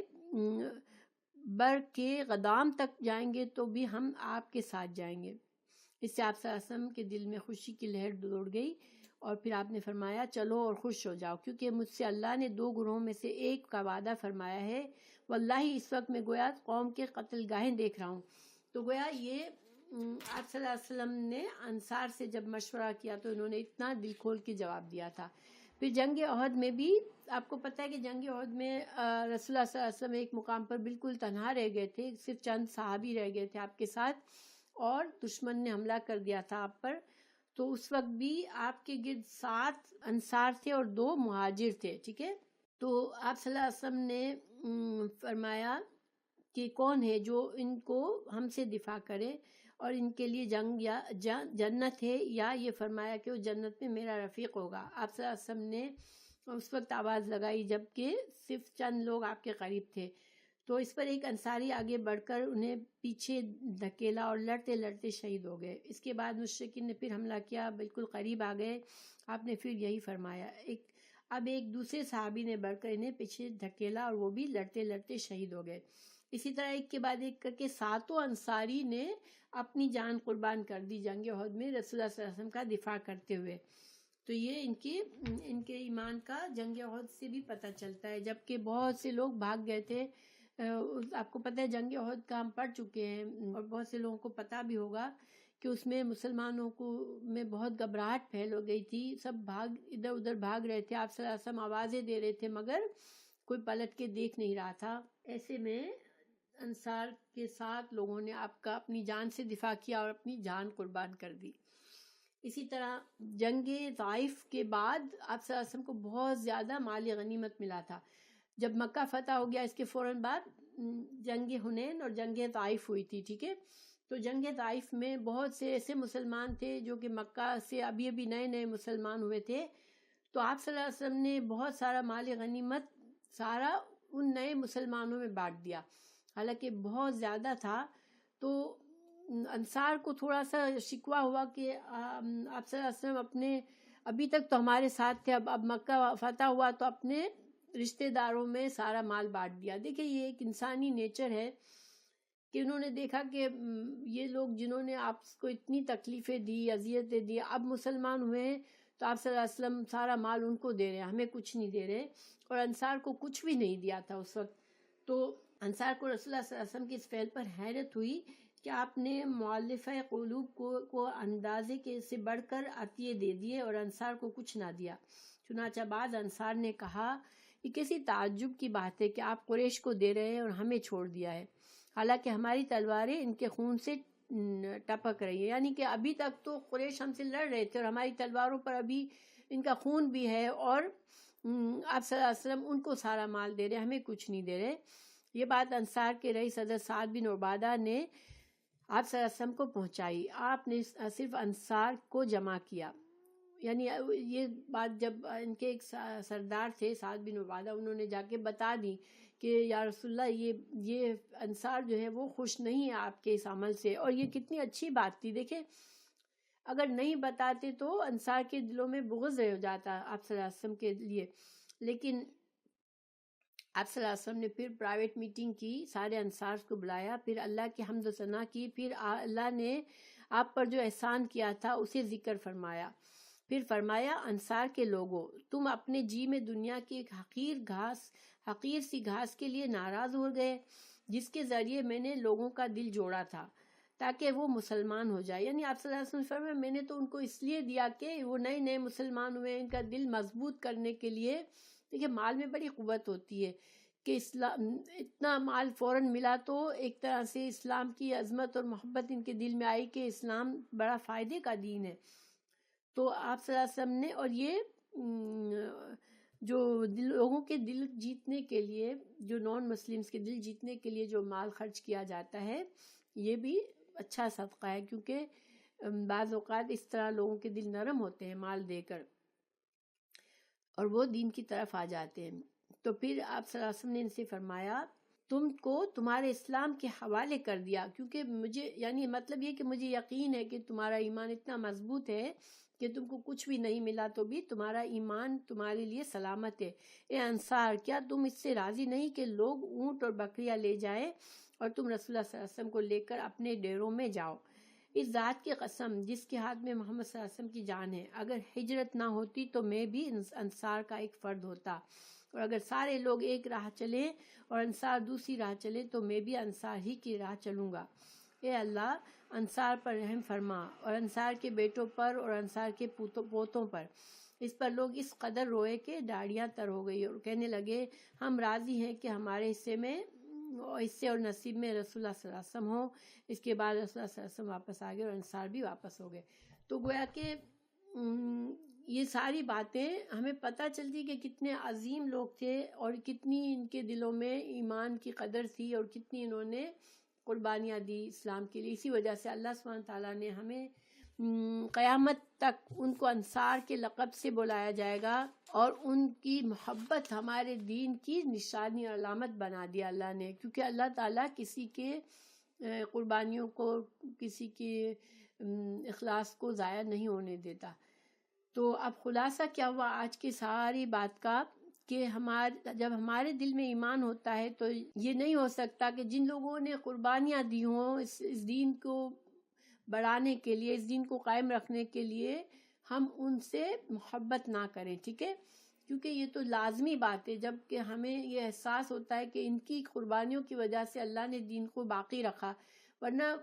بر کے غدام تک جائیں گے تو بھی ہم آپ کے ساتھ جائیں گے. اس سے آپ صلی اللہ علیہ وسلم کے دل میں خوشی کی لہر دوڑ گئی، اور پھر آپ نے فرمایا چلو اور خوش ہو جاؤ، کیونکہ مجھ سے اللہ نے 2 گروہوں میں سے ایک کا وعدہ فرمایا ہے. واللہ اس وقت میں گویا قوم کے قتل گاہیں دیکھ رہا ہوں. تو گویا یہ آپ صلی اللہ علیہ وسلم نے انصار سے جب مشورہ کیا تو انہوں نے اتنا دل کھول کے جواب دیا تھا. پھر جنگ احد میں بھی آپ کو پتہ ہے کہ جنگ احد میں رسول اللہ صلی اللہ علیہ وسلم ایک مقام پر بالکل تنہا رہ گئے تھے، صرف چند صحابی رہ گئے تھے آپ کے ساتھ، اور دشمن نے حملہ کر دیا تھا آپ پر. تو اس وقت بھی آپ کے گرد 7 انصار تھے اور 2 مہاجر تھے. ٹھیک ہے، تو آپ صلی اللہ علیہ وسلم نے فرمایا کہ کون ہے جو ان کو ہم سے دفاع کرے اور ان کے لیے جنگ یا جنت ہے، یا یہ فرمایا کہ وہ جنت میں میرا رفیق ہوگا. آپ صلی اللہ علیہ وسلم نے اس وقت آواز لگائی جبکہ صرف چند لوگ آپ کے قریب تھے. تو اس پر ایک انصاری آگے بڑھ کر انہیں پیچھے دھکیلا اور لڑتے لڑتے شہید ہو گئے. اس کے بعد مشرکین نے پھر حملہ کیا، بالکل قریب آ گئے. آپ نے پھر یہی فرمایا. اب ایک دوسرے صحابی نے بڑھ کر انہیں پیچھے دھکیلا اور وہ بھی لڑتے لڑتے شہید ہو گئے. اسی طرح ایک کے بعد ایک کر کے 7 انصاری نے اپنی جان قربان کر دی جنگ احد میں رسول اللہ صلی اللہ علیہ وسلم کا دفاع کرتے ہوئے. تو یہ ان کے ایمان کا جنگ احد سے بھی پتہ چلتا ہے، جبکہ بہت سے لوگ بھاگ گئے تھے. آپ کو پتہ ہے جنگ احد کا ہم پڑھ چکے ہیں، اور بہت سے لوگوں کو پتہ بھی ہوگا کہ اس میں مسلمانوں کو میں بہت گھبراہٹ پھیل ہو گئی تھی، سب ادھر ادھر بھاگ رہے تھے. آپ صلی اللہ علیہ وسلم آوازیں دے رہے تھے مگر کوئی پلٹ کے دیکھ نہیں رہا تھا. ایسے میں انصار کے 7 لوگوں نے اپنی جان سے دفاع کیا اور اپنی جان قربان کر دی. اسی طرح جنگ طائف کے بعد آپ صلی اللہ علیہ وسلم کو بہت زیادہ مال غنیمت ملا تھا. جب مکہ فتح ہو گیا اس کے فوراً بعد جنگ حنین اور جنگ طائف ہوئی تھی. ٹھیک ہے، تو جنگ طائف میں بہت سے ایسے مسلمان تھے جو کہ مکہ سے ابھی نئے نئے مسلمان ہوئے تھے. تو آپ صلی اللہ علیہ وسلم نے بہت سارا مال غنیمت سارا ان نئے مسلمانوں میں بانٹ دیا. حالانکہ بہت زیادہ تھا. تو انصار کو تھوڑا سا شکوہ ہوا کہ آپ صلی اللہ علیہ وسلم اپنے ابھی تک تو ہمارے ساتھ تھے, اب مکہ فتح ہوا تو اپنے رشتہ داروں میں سارا مال بانٹ دیا. دیکھیں یہ ایک انسانی نیچر ہے کہ انہوں نے دیکھا کہ یہ لوگ جنہوں نے آپ کو اتنی تکلیفیں دی, اذیتیں دی, اب مسلمان ہوئے ہیں تو آپ صلی اللہ علیہ وسلم سارا مال ان کو دے رہے ہیں, ہمیں کچھ نہیں دے رہے. اور انصار کو کچھ بھی نہیں دیا تھا اس وقت. تو انصار کو رسول اللہ صلی اللہ علیہ وسلم کی اس فعل پر حیرت ہوئی کہ آپ نے مؤلفہ قلوب کو اندازے کے سے بڑھ کر عطیے دے دیے اور انصار کو کچھ نہ دیا. چنانچہ بعض انصار نے کہا یہ کسی تعجب کی بات ہے کہ آپ قریش کو دے رہے ہیں اور ہمیں چھوڑ دیا ہے, حالانکہ ہماری تلواریں ان کے خون سے ٹپک رہی ہیں. یعنی کہ ابھی تک تو قریش ہم سے لڑ رہے تھے اور ہماری تلواروں پر ابھی ان کا خون بھی ہے, اور آپ صلی اللہ علیہ وسلم ان کو سارا مال دے رہے, ہمیں کچھ نہیں دے رہے. یہ بات انصار کے رئیس حضرت سعد بن عبادہ نے آپ صلی اللہ علیہ وسلم کو پہنچائی. آپ نے صرف انصار کو جمع کیا. یعنی یہ بات جب ان کے ایک سردار تھے سعد بن عبادہ, انہوں نے جا کے بتا دی کہ یا رسول اللہ یہ انصار جو ہے وہ خوش نہیں ہے آپ کے اس عمل سے. اور یہ کتنی اچھی بات تھی. دیکھیں اگر نہیں بتاتے تو انصار کے دلوں میں بغض رہ جاتا آپ صلی اللہ علیہ وسلم کے لیے. لیکن آپ صلی اللہ علیہ وسلم نے پھر پرائیویٹ میٹنگ کی, سارے انصار کو بلایا, پھر اللہ کی حمد و ثنا کی, پھر اللہ نے آپ پر جو احسان کیا تھا اسے ذکر فرمایا. پھر فرمایا انصار کے لوگوں, تم اپنے جی میں دنیا کی ایک حقیر سی گھاس کے لیے ناراض ہو گئے جس کے ذریعے میں نے لوگوں کا دل جوڑا تھا تاکہ وہ مسلمان ہو جائے. یعنی آپ صلی اللہ علیہ وسلم فرمایا میں نے تو ان کو اس لیے دیا کہ وہ نئے مسلمان ہوئے, ان کا دل مضبوط کرنے کے لیے. دیکھیں مال میں بڑی قوت ہوتی ہے کہ اسلام اتنا مال فوراً ملا تو ایک طرح سے اسلام کی عظمت اور محبت ان کے دل میں آئی کہ اسلام بڑا فائدے کا دین ہے. تو آپ صلی اللہ علیہ وسلم نے, اور یہ جو لوگوں کے دل جیتنے کے لیے, جو نان مسلمز کے دل جیتنے کے لیے جو مال خرچ کیا جاتا ہے یہ بھی اچھا صدقہ ہے, کیونکہ بعض اوقات اس طرح لوگوں کے دل نرم ہوتے ہیں مال دے کر اور وہ دین کی طرف آ جاتے ہیں. تو پھر آپ صلی اللہ علیہ وسلم نے ان سے فرمایا تم کو تمہارے اسلام کے حوالے کر دیا, کیونکہ مجھے یعنی مطلب یہ کہ مجھے یقین ہے کہ تمہارا ایمان اتنا مضبوط ہے کہ تم کو کچھ بھی نہیں ملا تو بھی تمہارا ایمان تمہارے لیے سلامت ہے. اے انصار, کیا تم اس سے راضی نہیں کہ لوگ اونٹ اور بکریاں لے جائیں اور تم رسول اللہ صلی اللہ علیہ وسلم کو لے کر اپنے ڈیروں میں جاؤ؟ اس ذات کی قسم جس کے ہاتھ میں محمد صلی اللہ علیہ وسلم کی جان ہے, اگر ہجرت نہ ہوتی تو میں بھی انصار کا ایک فرد ہوتا, اور اگر سارے لوگ ایک راہ چلے اور انصار دوسری راہ چلے تو میں بھی انصار ہی کی راہ چلوں گا. اے اللہ, انصار پر رحم فرما اور انصار کے بیٹوں پر اور انصار کے پوتوں پر. اس پر لوگ اس قدر روئے کہ داڑیاں تر ہو گئی اور کہنے لگے ہم راضی ہیں کہ ہمارے حصے اور نصیب میں رسول اللہ صلی اللہ علیہ وسلم ہو. اس کے بعد رسول اللہ صلی اللہ علیہ وسلم واپس آ گئے اور انصار بھی واپس ہو گئے. تو گویا کہ یہ ساری باتیں ہمیں پتہ چلتی کہ کتنے عظیم لوگ تھے اور کتنی ان کے دلوں میں ایمان کی قدر تھی اور کتنی انہوں نے قربانیاں دی اسلام کے لیے. اسی وجہ سے اللہ سبحانہ تعالیٰ نے ہمیں قیامت تک ان کو انصار کے لقب سے بلایا جائے گا, اور ان کی محبت ہمارے دین کی نشانی اور علامت بنا دیا اللہ نے, کیونکہ اللہ تعالیٰ کسی کے قربانیوں کو, کسی کے اخلاص کو ضائع نہیں ہونے دیتا. تو اب خلاصہ کیا ہوا آج کی ساری بات کا کہ جب ہمارے دل میں ایمان ہوتا ہے تو یہ نہیں ہو سکتا کہ جن لوگوں نے قربانیاں دی ہوں اس دین کو بڑھانے کے لیے, اس دین کو قائم رکھنے کے لیے, ہم ان سے محبت نہ کریں. ٹھیک ہے, کیونکہ یہ تو لازمی بات ہے. جب کہ ہمیں یہ احساس ہوتا ہے کہ ان کی قربانیوں کی وجہ سے اللہ نے دین کو باقی رکھا, ورنہ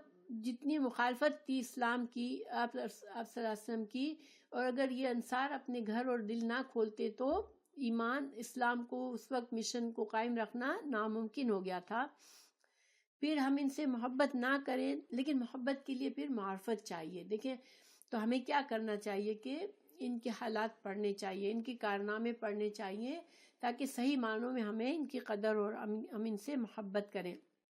جتنی مخالفت تھی اسلام کی, آپ صلی اللہ علیہ وسلم کی, اور اگر یہ انصار اپنے گھر اور دل نہ کھولتے تو ایمان اسلام کو اس وقت مشن کو قائم رکھنا ناممکن ہو گیا تھا. پھر ہم ان سے محبت نہ کریں, لیکن محبت کے لیے پھر معرفت چاہیے. دیکھیں تو ہمیں کیا کرنا چاہیے کہ ان کے حالات پڑھنے چاہیے, ان کے کارنامے پڑھنے چاہیے, تاکہ صحیح معنوں میں ہمیں ان کی قدر اور ہم ان سے محبت کریں.